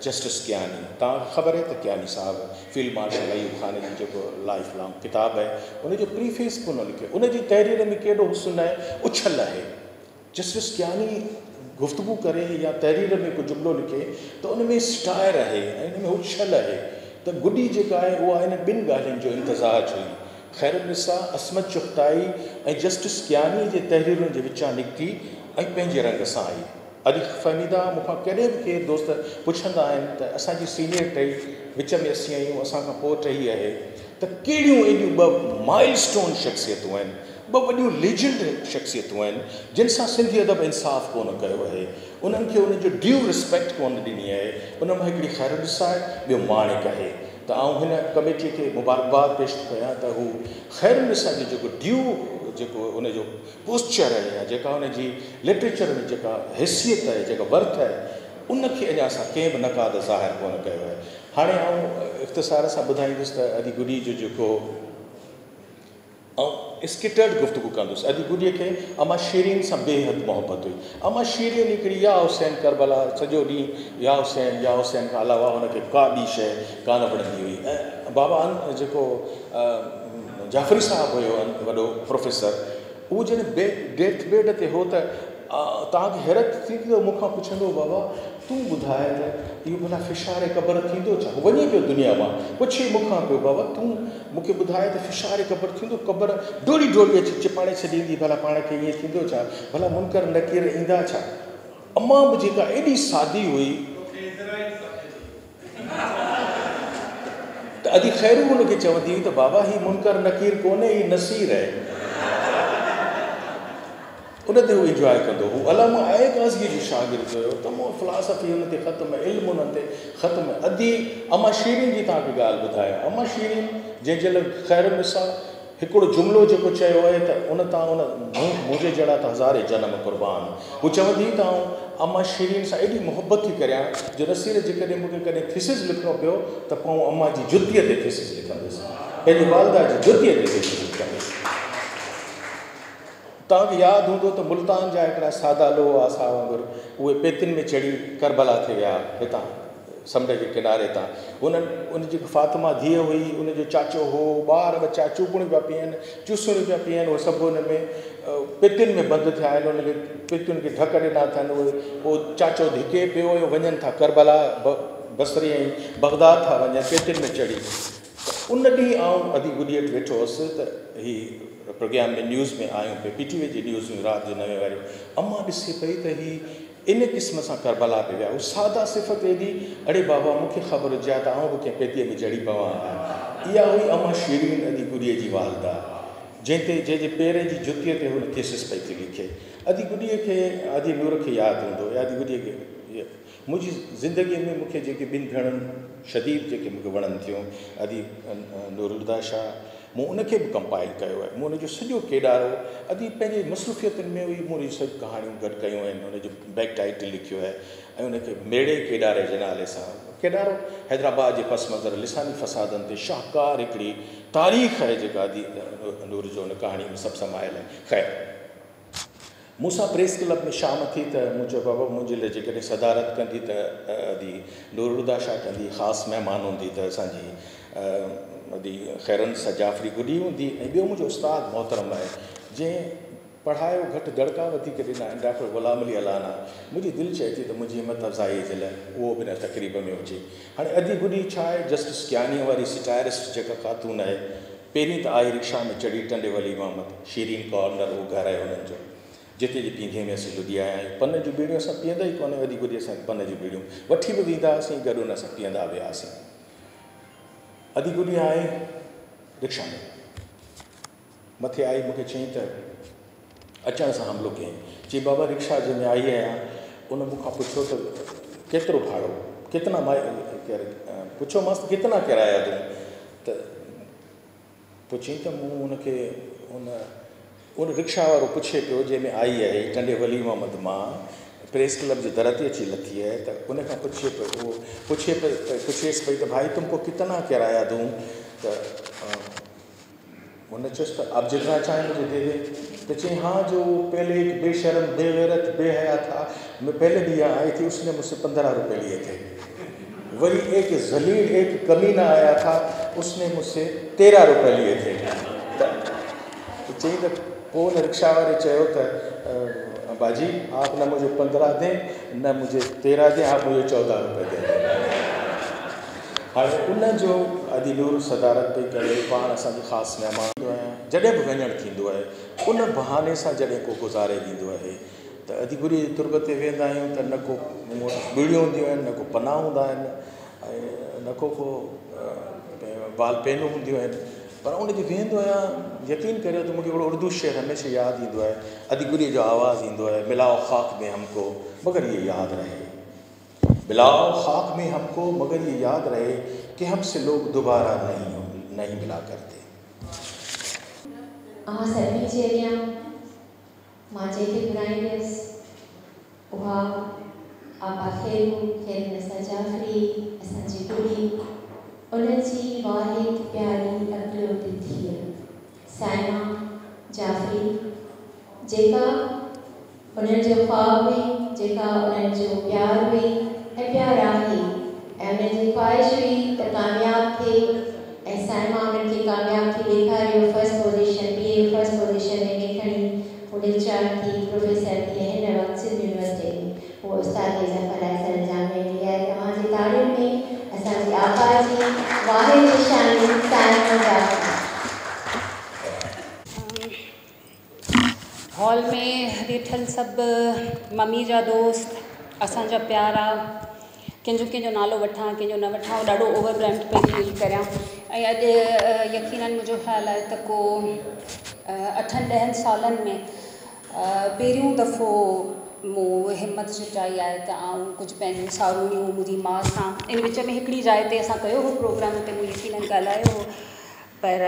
Speaker 7: जस्टिस कियानी। तव्हांखे ख़बर आहे त कियानी साहिबु फील्ड मार्शल अयूब खान जी जेको लाइफ लॉन्ग किताबु आहे, उनजो प्रीफेस कोन लिखियो, उनजी तहरीर में केॾो हुस्न आहे, उछल आहे। जस्टिस कियानी गुफ़्तगू करे या तहरीर में को जुमिलो लिखे त उन में स्टायर आहे ऐं इन में उछल आहे। त गुॾी जेका आहे उहा इन ॿिनि ॻाल्हियुनि जो इम्तिज़ाज हुई, ख़ैरुनिसा अस्मत चुग़ताई ऐं जस्टिस कियानी जे तहरीरुनि जे विचां निकिती ऐं पंहिंजे रंग सां आई। अॼु फ़हमीदा मूंखां कॾहिं बि केरु दोस्त पुछंदा आहिनि त असांजी सीनियर टई विच में असीं आहियूं, असांखां पोइ टई आहे, त कहिड़ियूं एॾियूं ॿ माइलस्टोन शख़्सियतूं आहिनि, ॿ वॾियूं लेजेंड शख़्सियतूं आहिनि जिन सां सिंधी अदब इंसाफ़ कोन कयो आहे, उन्हनि खे उनजो ड्यू रिस्पेक्ट कोन ॾिनी आहे। उन मां हिकिड़ी ख़ैरुनिसा आहे, ॿियो माणिक आहे। त आउं हिन कमेटीअ खे मुबारकबाद पेश कयां त हू ख़ैरुनिसा जो जेको ड्यू, जेको उनजो पोस्चर आहे, या जेका उनजी लिटरेचर में जेका हैसियत आहे, जेका वर्थ आहे, उनखे अञा असां कंहिं बि नक़ाद ज़ाहिर कोन कयो आहे। हाणे आउं इख़्तिसार सां ॿुधाईंदुसि त अदी गुॾी जो जेको ऐं स्किटर्ड गुफ़्तगू कंदुसि। अदी गुॾीअ खे अमा शीरीन सां बेहद मोहबत हुई। अमा शीरीन हिकिड़ी या हुसैन करबला सॼो ॾींहुं या हुसैन खां अलावा हुनखे का ॿी शइ कान वणंदी हुई। ऐं बाबा जेको जाफ़री साहिबु हुयो वॾो प्रोफेसर, उहो जॾहिं डेथ बेड ते हो त तव्हांखे हैरत थींदी, मूंखां पुछंदो, बाबा तूं ॿुधाए त इहो भला फिशारे क़बर थींदो छा? वञे पियो दुनिया मां, पुछे मूंखां पियो, बाबा तूं मूंखे ॿुधाए त फिशारे क़बर थींदो? क़बर डोड़ी डोड़ी अची चिपाड़े छॾींदी, भला पाण खे ईअं थींदो छा? भला मुनकर नकीर ईंदा छा? अम्मा बि जेका एॾी सादी हुई त अदी ख़ैरू हुनखे चवंदी हुई त बाबा ही मुनकर नकीर कोन्हे, ही नसीर आहे। उन ते हू इंजॉय कंदो। हू अलामा आहे ग़ाज़ी जो शागिर्दु हुयो, तमामु फ़िलासफ़ी हुन ते ख़तमु, इल्मु उन्हनि ते ख़तमु। अदी अमा शीरीन जी तव्हांखे ॻाल्हि ॿुधायां, अमा शीरीन जंहिं महिल ख़ैरुनिसा हिकिड़ो जुमिलो जेको चयो आहे त उन तां उन मुंहिंजे जहिड़ा त हज़ारे जनम क़ुर्बान, हू चवंदी त आउं अमा शीरीन सां एॾी मोहबत थी करियां जो नसीर जेकॾहिं मूंखे कॾहिं थीसिस लिखिणो पियो त पोइ अमा जी जुतीअ ते थीसिस लिखंदुसि, पंहिंजी वालदा जी जुतीअ ते थीसिस लिखंदुसि। तव्हांखे यादि हूंदो त मुल्तान जा हिकिड़ा सादा लोह आसा वांगुरु उहे पेतियुनि में चढ़ी करबला ते विया, हितां समुंड जे किनारे तां। उनजी फातिमा धीअ हुई, उनजो चाचो हो, ॿार बच्चा चूपड़ियूं पिया पीअनि, चूसूड़ियूं पिया पीअनि, उहे सभु हुन में पेतियुनि में बंदि थिया आहिनि, उनखे पेतियुनि खे ढक ॾिना अथनि। उहे पोइ चाचो धिके पियो हुयो, वञनि था करबला बसरी ऐं बगदाद था वञनि, पेतियुनि में चढ़ी। उन ॾींहुं आउं अदी गुॾीअ वटि वेठो हुअसि त हीअ प्रोग्राम में न्यूज़ में आयूं पे PTV जी न्यूज़ में राति जो 9 वारियूं। अम्मा ॾिसे पई त हीअ इन क़िस्म सां करबला पे विया। हू सादा सिफ़त एॾी, अड़े बाबा मूंखे ख़बर हुजे त आउं बि कंहिं पेतीअ में चढ़ी पवां। इहा हुई अमा शीरीन अदी गुॾीअ जी वालदा, जंहिंजे पेर जी जुतीअ ते हुन थीसिस पई थी लिखे। अदी गुॾीअ खे, अदी नूर खे यादि हूंदो, अदी गुॾीअ खे मुंहिंजी ज़िंदगीअ में मूंखे जेके ॿिनि भेणुनि शदीद जेके मूंखे वणनि थियूं, अदी नूरुल्दा शाह, मूं उनखे बि कंपाइल कयो आहे। मूं उनजो सॼो केॾारो, अदी पंहिंजे मसरूफ़ियतुनि में हुई, मूं उनजी सभु कहाणियूं गॾु कयूं आहिनि, उनजो बैक टाइटल लिखियो आहे ऐं उनखे मेड़े केॾारे जे नाले सां। केॾारो हैदराबाद जे पस मंज़र लिसानी फ़सादनि ते शाहकार हिकिड़ी तारीख़ आहे जेका अदी नूर जो उन कहाणी में सभु समायल आहे। ख़ैर, मूंसां प्रेस क्लब में शाम थी त मूं चयो, बाबा मुंहिंजे लाइ जेकॾहिं सदारत कंदी त अदी नूरुल्दा शाह कंदी, ख़ासि महिमान हूंदी त असांजी अदी ख़ैरुनिसा जाफ़री गुॾी हूंदी। ऐं ॿियो मुंहिंजो उस्तादु मोहतरम आहे जंहिं पढ़ायो घटि दड़का वधीक ॾिना आहिनि, डॉक्टर ग़ुलाम अली अलाना। मुंहिंजी दिलि चए थी त मुंहिंजी हिमत अफ़ज़ाई जे लाइ उहो बि हिन तक़रीब में हुजे। हाणे अदी गुॾी छा आहे, जस्टिस कियानी वारी सिटायरिस्ट जेका ख़ातून आहे, पहिरीं त आई रिक्शा में चढ़ी टंडे वली मोहम्मद शीरीन कॉर्नर, उहो घर आहे हुननि जो, जिते जी पींघे में असीं लुधी आया आहियूं। पन जूं बीड़ियूं असां पीअंदा ई कोन, अदी गुॾी असां पन जूं बीड़ियूं वठी बि वेंदा हुआसीं, गॾु हुन सां पीअंदा वियासीं। अदी गुॾी आहे रिक्शा में, मथे आई, मूंखे चई त अचण सां हमिलो कयईं, चई बाबा रिक्शा जंहिंमें आई आहियां, उन मूंखां पुछियो त केतिरो भाड़ो, कितना पुछियोमांसि कितना किराया दूं, त पुछी त मूं हुनखे उन रिक्शा वारो पुछे पियो जंहिंमें आई आहे टंडे वली मोहम्मद मां प्रेस क्लब जे दर ते अची लथी आहे, त उन खां पुछे पियो, उहो पुछेसि पई त भाई तुमको कितना किराया दूं, त उन चयुसि त आप जितना चाहें मुझे दे दे। तो चई हाँ, जो पहले एक बेशर्म बेगैरत बेहया था, मैं पहले भी यहाँ आई थी, उसने मुझसे 15 रुपये लिए थे। वही एक जलील एक कमीना आया था, उसने मुझसे 13 रुपये लिए थे। तो चई त पोइ उन रिक्शा वारे चयो त बाजी आप न मुझे 15 दें न मुझे 13 दें, आप मुझे 14 रुपये दें। हाणे उनजो अदिलूर सदारत पई करे, पाण असांजी ख़ासि महिमान आहियां, जॾहिं बि वञणु थींदो आहे उन बहाने सां जॾहिं को गुज़ारे ॾींदो आहे त अदिगुरी जी तुर्ब ते वेंदा आहियूं त न को ॿिड़ियूं हूंदियूं आहिनि, न को पना हूंदा आहिनि, ऐं न को बाल पेनूं हूंदियूं आहिनि, पर उनखे वेंदो आहियां, यकीन करियो त मूंखे हिकिड़ो उर्दू शेर हमेशह यादि ईंदो आहे, अदिगुरी जो आवाज़ु ईंदो आहे, मिलाओ ख़ाक में हमको मगर ये यादि रहे, मिलाओ खाक में हमको मगर ये याद रहे कि हमसे लोग दोबारा नहीं मिला करते।
Speaker 2: सभी जे अॻियां मां जेके ॿुधाईंदसि उहा आपा खेरु जाफ़री असांजी गुड़ी उनजी वाहिद प्यारी अकलियत थी साइमा जाफ़री, जेका उन्हनि जो ख्वाब हुई, जेका उन्हनि जो प्यार हुई ऐं प्यार आहे, ऐं उन्हनि जी ख़्वाहिश हुई त कामयाबु थिए, ऐं साइमा उन्हनि खे कामयाबु थी ॾेखारियो, first position BA first position में खणी उन्हनि चार थी प्रोफेसर थी, ऐं हिन वक़्तु सिंध यूनिवर्सिटी में उहो उस्ताद ज़फ़र अहसन जामे में आहे। तव्हांजी तारीफ़ में असांजी आपा जी वाहिद निशानी साइमा जाफ़री।
Speaker 8: हॉल में ॾिठल सभु मम्मी जा दोस्त, असांजा प्यारा, कंहिंजो नालो वठां कंहिंजो न वठां, ॾाढो ओवरवेल्म्ड पई फील करियां। ऐं अॼु यकीनन मुंहिंजो ख़्यालु आहे त को 8-10 सालनि में पहिरियों दफ़ो मूं हिमत जुटाई आहे त आउं कुझु पंहिंजूं सारूणियूं मुंहिंजी माउ सां इन विच में हिकिड़ी जाइ ते असां कयो हो प्रोग्राम, हुते मूं यकीनन ॻाल्हायो हो, पर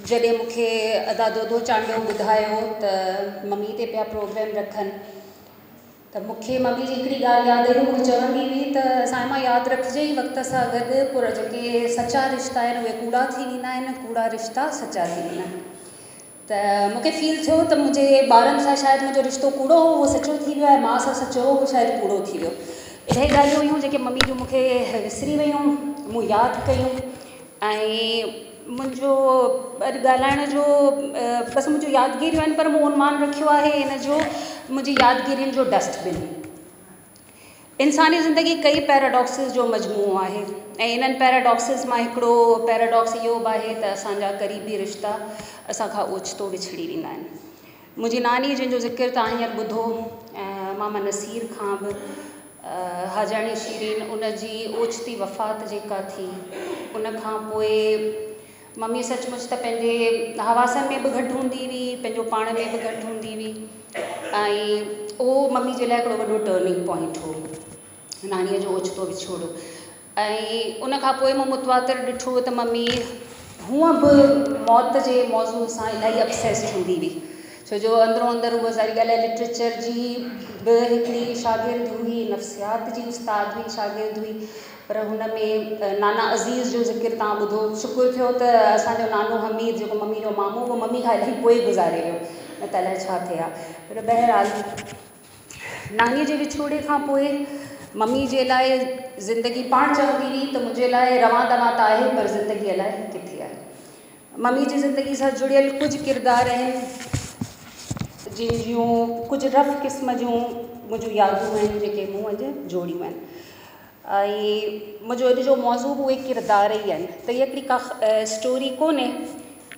Speaker 8: जॾहिं मूंखे अदा दोदो चांडियो ॿुधायो त मम्मी ते पिया प्रोग्राम रखनि, त मूंखे मम्मी जी हिकिड़ी ॻाल्हि यादि आई, मूंखे चवंदी हुई त साइमा यादि रखिजे वक़्त सां गॾु पूरा जेके सचा रिश्ता आहिनि उहे कूड़ा थी वेंदा आहिनि, कूड़ा रिश्ता सचा थी वेंदा आहिनि। त मूंखे फील थियो त मुंहिंजे ॿारनि सां शायदि मुंहिंजो रिश्तो कूड़ो हो, उहो सचो थी वियो आहे, माउ सां सचो हो, उहो शायदि कूड़ो थी वियो। इलाही ॻाल्हियूं हुयूं जेके मम्मी जूं मूंखे विसरी वियूं, मूं यादि कयूं, ऐं मुंहिंजो अॼु ॻाल्हाइण जो बसि मुंहिंजो यादगिरियूं आहिनि, पर मूं उनवान रखियो आहे इन जो मुंहिंजी यादगिरियुनि जो डस्टबिन। इंसानी ज़िंदगी कई पैराडॉक्सिस जो मजमूओ आहे, ऐं इन्हनि पैराडॉक्सिस मां हिकिड़ो पैराडॉक्स इहो बि आहे त असांजा क़रीबी रिश्ता असांखां ओचितो विछड़ी वेंदा आहिनि। मुंहिंजी नानी जंहिंजो ज़िक्र तव्हां हींअर ॿुधो, मामा नसीर खां बि हाजाणी शीरीन, उनजी ओचिती वफ़ात जेका थी उन खां पोइ मम्मी सचमुच त पंहिंजे हवासनि में बि घटि हूंदी हुई, पंहिंजो पाण में बि घटि हूंदी हुई, ऐं उहो मम्मी जे लाइ हिकिड़ो वॾो टर्निंग पॉइंट हो, नानीअ जो ओचितो विछोड़ो। ऐं उन खां पोइ मूं मुतवातिर ॾिठो त मम्मी हूअं बि मौत जे मौज़ू सां इलाही अपसेस्ड हूंदी हुई, छो जो अंदरो अंदर उहा सारी ॻाल्हि लिटरेचर जी बि हिकिड़ी शागिर्द हुई, नफ़्सियात जी उस्ताद हुई, शागिर्द हुई, पर हुन में नाना अज़ीज़ जो ज़िक्र तव्हां ॿुधो, शुकुरु थियो त असांजो नानो हमीद जेको मम्मी जो मामो, उहो मम्मी खां इलाही पोइ गुज़ारे वियो, न त अलाए छा थिए हा। पर बहरहाल नानीअ जे विछोड़े खां पोइ मम्मी जे लाइ ज़िंदगी पाण चवंदी हुई त मुंहिंजे लाइ रवां दवां त आहे, पर ज़िंदगी अलाए किथे आहे। मम्मी जी ज़िंदगी सां जुड़ियल कुझु किरदार आहिनि जिन जूं कुझु रफ़ क़िस्म जूं मुंहिंजूं यादूं आहिनि जेके मूं अॼु जोड़ियूं आहिनि, ऐं मुंहिंजो अॼु जो मौज़ू बि उहे किरदार ई आहिनि। त इहा हिकिड़ी का स्टोरी कोन्हे,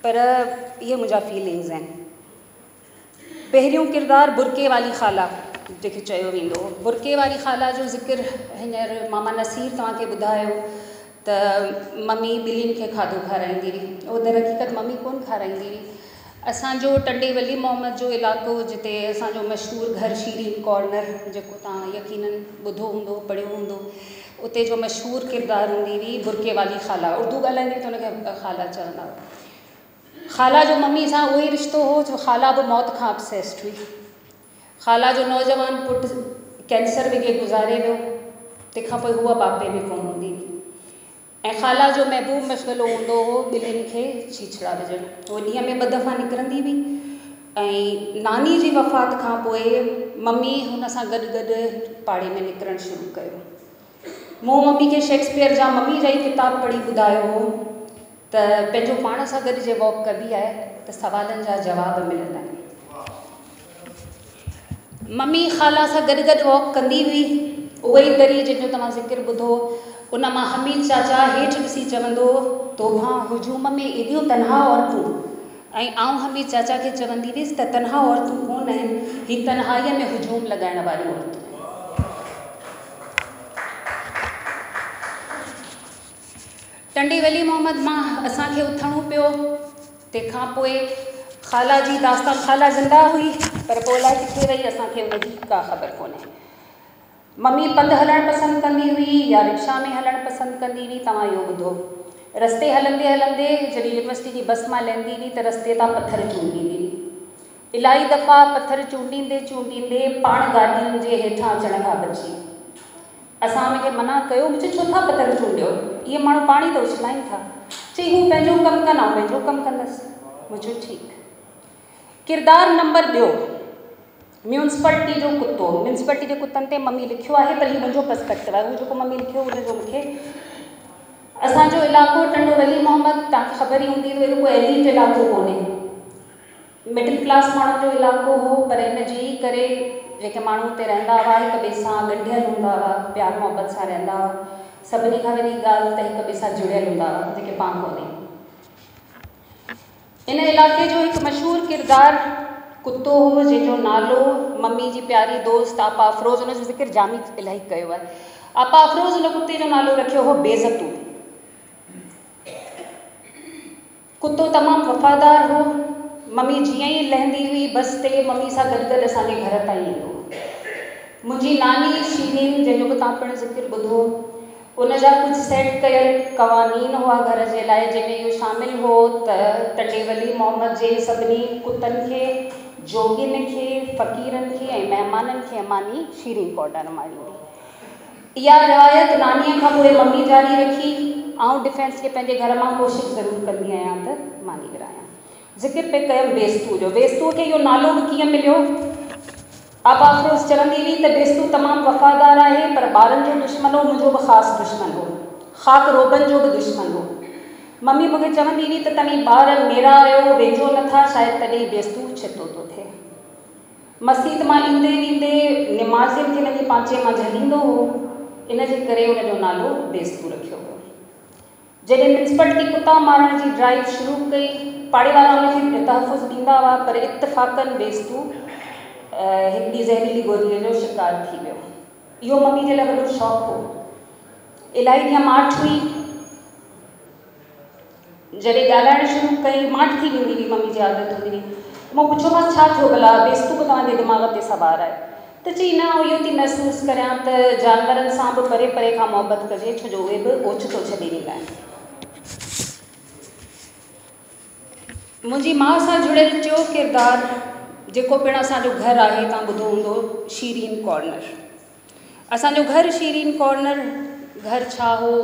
Speaker 8: पर इहे मुंहिंजा फीलिंग्स आहिनि। पहिरियों किरदारु बुरके वाली ख़ाला जेके चयो वेंदो, बुरके वाली ख़ाला जो ज़िक्र हींअर मामा नसीर तव्हांखे ॿुधायो त मम्मी ॿिलियुनि खे खाधो खाराईंदी हुई, उहो दर हक़ीक़त मम्मी कोन खाराईंदी हुई, असांजो टंडे वली मोहम्मद जो इलाइक़ो जिते असांजो मशहूरु घर शीरीन कॉर्नर जेको तव्हां यकीनन ॿुधो हूंदो पढ़ियो हूंदो, उते जो मशहूरु किरदारु हूंदी हुई बुरके वाली ख़ाला। उर्दू ॻाल्हाईंदी त हुनखे ख़ाला चवंदा हुआ। ख़ाला जो मम्मी सां उहो ई रिश्तो हो जो ख़ाला बि मौत खां अपसेस्ड हुई। ख़ाला जो नौजवान पुटु कैंसर विझे गुज़ारे वियो, तंहिंखां पोइ हूअ बापे में कोन हूंदी हुई ऐं ख़ाला जो महबूब मशग़लो हूंदो हो ॿिलियुनि खे छीछड़ा विझणु। उहो ॾींहं में 2 दफ़ा निकिरंदी हुई ऐं नानी जी वफ़ात खां पोइ मम्मी हुन सां गॾु गॾु पाड़े में निकिरणु शुरू कयो। मूं मम्मी खे शेक्सपियर जा मम्मी जा ई किताब पढ़ी ॿुधायो हो त पंहिंजो पाण सां गॾु जे वॉक कबी आहे त सवालनि जा जवाब मिलंदा आहिनि। मम्मी ख़ाला सां गॾु गॾु वॉक कंदी हुई, उहो ई दरी जंहिंजो तव्हां ज़िक्र ॿुधो, उन मां हमीद चाचा हेठि ॾिसी चवंदो तोभां हुजूम में एॾियूं तनहा औरतूं, ऐं आउं हमीद चाचा खे चवंदी हुअसि त तनहा औरतूं कोन आहिनि, हीअ तन्हाईअ में हुजूम लॻाइण वारियूं औरतूं। टंडे वली मोहम्मद मां असांखे उथणो पियो, तंहिंखां पोइ ख़ाला जी दास्तान, ख़ाला ज़िंदा हुई पर पोइ अलाए किथे वई, असांखे उनजी का ख़बर कोन्हे। मम्मी पंधु हलणु पसंदि कंदी हुई या रिक्शा में हलणु पसंदि कंदी हुई। तव्हां इहो ॿुधो, रस्ते हलंदे हलंदे जॾहिं यूनिवर्सिटी जी बस मां लहंदी हुई त रस्ते तां पथर चूंडींदी हुई। इलाही दफ़ा पथर चूंडींदे चूंडींदे पाण गाॾियुनि जे हेठां अचण खां बची। असां हुनखे मना कयो, मुंहिंजे छो था पथर चूंडियो, इहे माण्हू पाणी त उछलाइनि था। चई हू पंहिंजो कमु कनि, ऐं पंहिंजो कमु कंदसि। मुंहिंजो ठीकु। किरदारु नंबर 2, म्यूनसिपलिटी जो कुतो। म्यूनसिपलिटी जे कुतनि ते मम्मी लिखियो आहे, पर हीउ मुंहिंजो पर्सपेक्टिव आहे, उहो जेको मम्मी लिखियो हुनजो मूंखे। असांजो इलाइक़ो टंडो वली मोहम्मद, तव्हांखे ख़बर ई हूंदी त कोई एलीट इलाइक़ो कोन्हे, मिडिल क्लास माण्हुनि जो इलाइक़ो हो, पर इन जे ई करे जेके माण्हू हुते रहंदा हुआ हिक ॿिए सां ॻंढियल हूंदा हुआ, प्यार मुहबत सां रहंदा हुआ। सभिनी खां वॾी ॻाल्हि त हिक ॿिए सां जुड़ियल हूंदा हुआ, जेके पाण कोन्हे। इन इलाइक़े जो हिकु मशहूरु किरदारु कुतो हो जंहिंजो नालो मम्मी जी प्यारी दोस्त आपा अफरोज़, हुनजो ज़िक्र जामी इलाही कयो आहे। आपा अफरोज़ हुन कुते जो नालो रखियो हो बेज़तू। कुतो तमामु वफ़ादार हो। मम्मी जीअं ई लहंदी हुई बस ते, मम्मी सां गॾु गॾु असांजे घर ताईं ईंदो हो। मुंहिंजी नानी शीरीन, जंहिंजो बि तव्हां पिणु ज़िक्र ॿुधो, उन जा कुझु सेट कयल क़वानीन हुआ घर जे लाइ, जंहिंमें इहो शामिलु हो त टंडे वली मोहम्मद जे सभिनी कुतनि खे, जोगियुनि खे, फ़क़ीरनि खे ऐं महिमाननि खे अमानी शीरीन कॉर्नर मां ॾींदी। इहा रिवायत नानीअ खां पोइ मम्मी जारी रखी। आउं डिफेंस खे पंहिंजे घर मां कोशिशि ज़रूरु कंदी आहियां त मानी विरायां। ज़िक्र पे कयमि बेस्तू जो। बेस्तू खे इहो नालो बि कीअं मिलियो? आपा अफरोज़ चवंदी हुई त बेस्तू तमामु वफ़ादार आहे, पर ॿारनि जो दुश्मन हो, मुंहिंजो बि ख़ासि दुश्मन हो, ख़ाक रोबनि जो बि दुश्मन हो। मम्मी मूंखे चवंदी हुई त तव्हीं ॿार मेरा आहियो, वेझो नथा, शायदि तॾहिं बेस्तू छितो थो थिए। मस्जिद मां ईंदे ईंदे निमाज़ियुनि खे हिनजी पांचे मां झलींदो हो, इन जे करे हुनजो नालो बेस्तू रखियो हो। जॾहिं म्यूनसिपलिटी कुता मारण जी ड्राइव शुरू कई, पाड़े वारा हुनखे तहफ़ुज़ ॾींदा हुआ, पर इत्तफ़ाक़नि बेस्तू हिकिड़ी ज़हरीली गोलीअ जो शिकार थी वियो। इहो मम्मी जे लाइ वॾो शौक़ु हो। इलाही ॾींहं माठ हुई, जॾहिं ॻाल्हाइणु शुरू कई माठ थी वेंदी हुई, मम्मी जी आदत हूंदी हुई। मूं पुछियोमांसि छा थियो भला, बेस्तू बि तव्हांजे दिमाग़ ते सवारु आहे? त चई न, इहो थी महसूसु करियां त जानवरनि सां बि परे परे खां मुहबत कजे, छो जो उहे बि ओचितो छॾे ॾींदा आहिनि। मुंहिंजी माउ सां जुड़ियल टियों किरदारु, जेको पिणु असांजो घरु आहे, तव्हां ॿुधो हूंदो, शीरीन कॉर्नर। असांजो घरु शीरीन कॉर्नर घरु छा हो?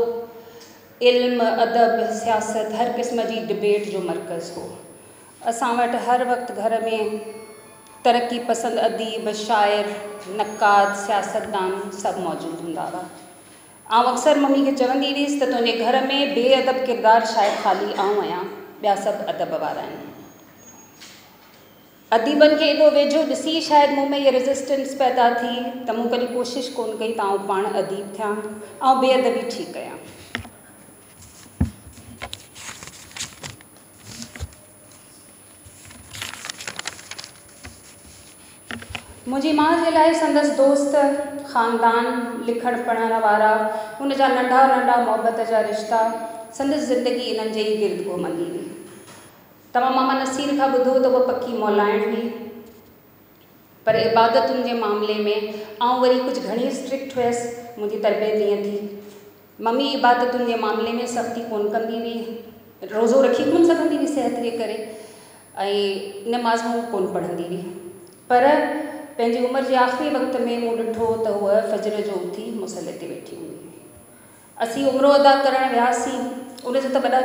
Speaker 8: इल्म, अदब, सियासत, हर क़िस्म जी डिबेट जो मर्कज़ हो। असां वटि हर वक़्तु घर में तरक़ी पसंदि अदीब, शाइर, नक़ाद, सियासतदान सभु मौजूदु हूंदा हुआ। आउं अक्सर मम्मी खे चवंदी हुअसि त तुंहिंजे घर में बेअदब किरदारु शायदि ख़ाली आउं आहियां, ॿिया सभु अदब वारा आहिनि। अदीबनि खे एॾो वेझो ॾिसी शायदि मूं में इहा रेज़िस्टेंस पैदा थी त मूं कॾहिं कोशिशि कोन कई त आउं पाण अदीब थियां ऐं बेअदबी ठीकु कयां। मुंहिंजी माउ जे लाइ संदसि दोस्त, ख़ानदान, लिखणु पढ़ण वारा, हुन जा नंढा नंढा मुहबत जा रिश्ता, संदसि ज़िंदगी इन्हनि जे ई गिर्द घुमंदी हुई। तव्हां मामा नसीर खां ॿुधो त उहा पकी मौलाइण हुई, पर इबादतुनि जे मामले में आउं वरी कुझु घणी स्ट्रिक्ट हुयसि। मुंहिंजी तरबियत ईअं थी, मम्मी इबादतुनि जे मामले में सख़्ती कोन कंदी हुई, रोज़ो रखी कोन सघंदी हुई सिहत जे करे, ऐं नमाज़ूं कोन पढ़ंदी हुई। पर पंहिंजी उमिरि जे आख़िरी वक़्त में मूं ॾिठो त उहा फजर जो उथी मुसले ते वेठी हूंदी हुई। असीं उमिरो अदा करणु वियासीं, उनजा त वॾा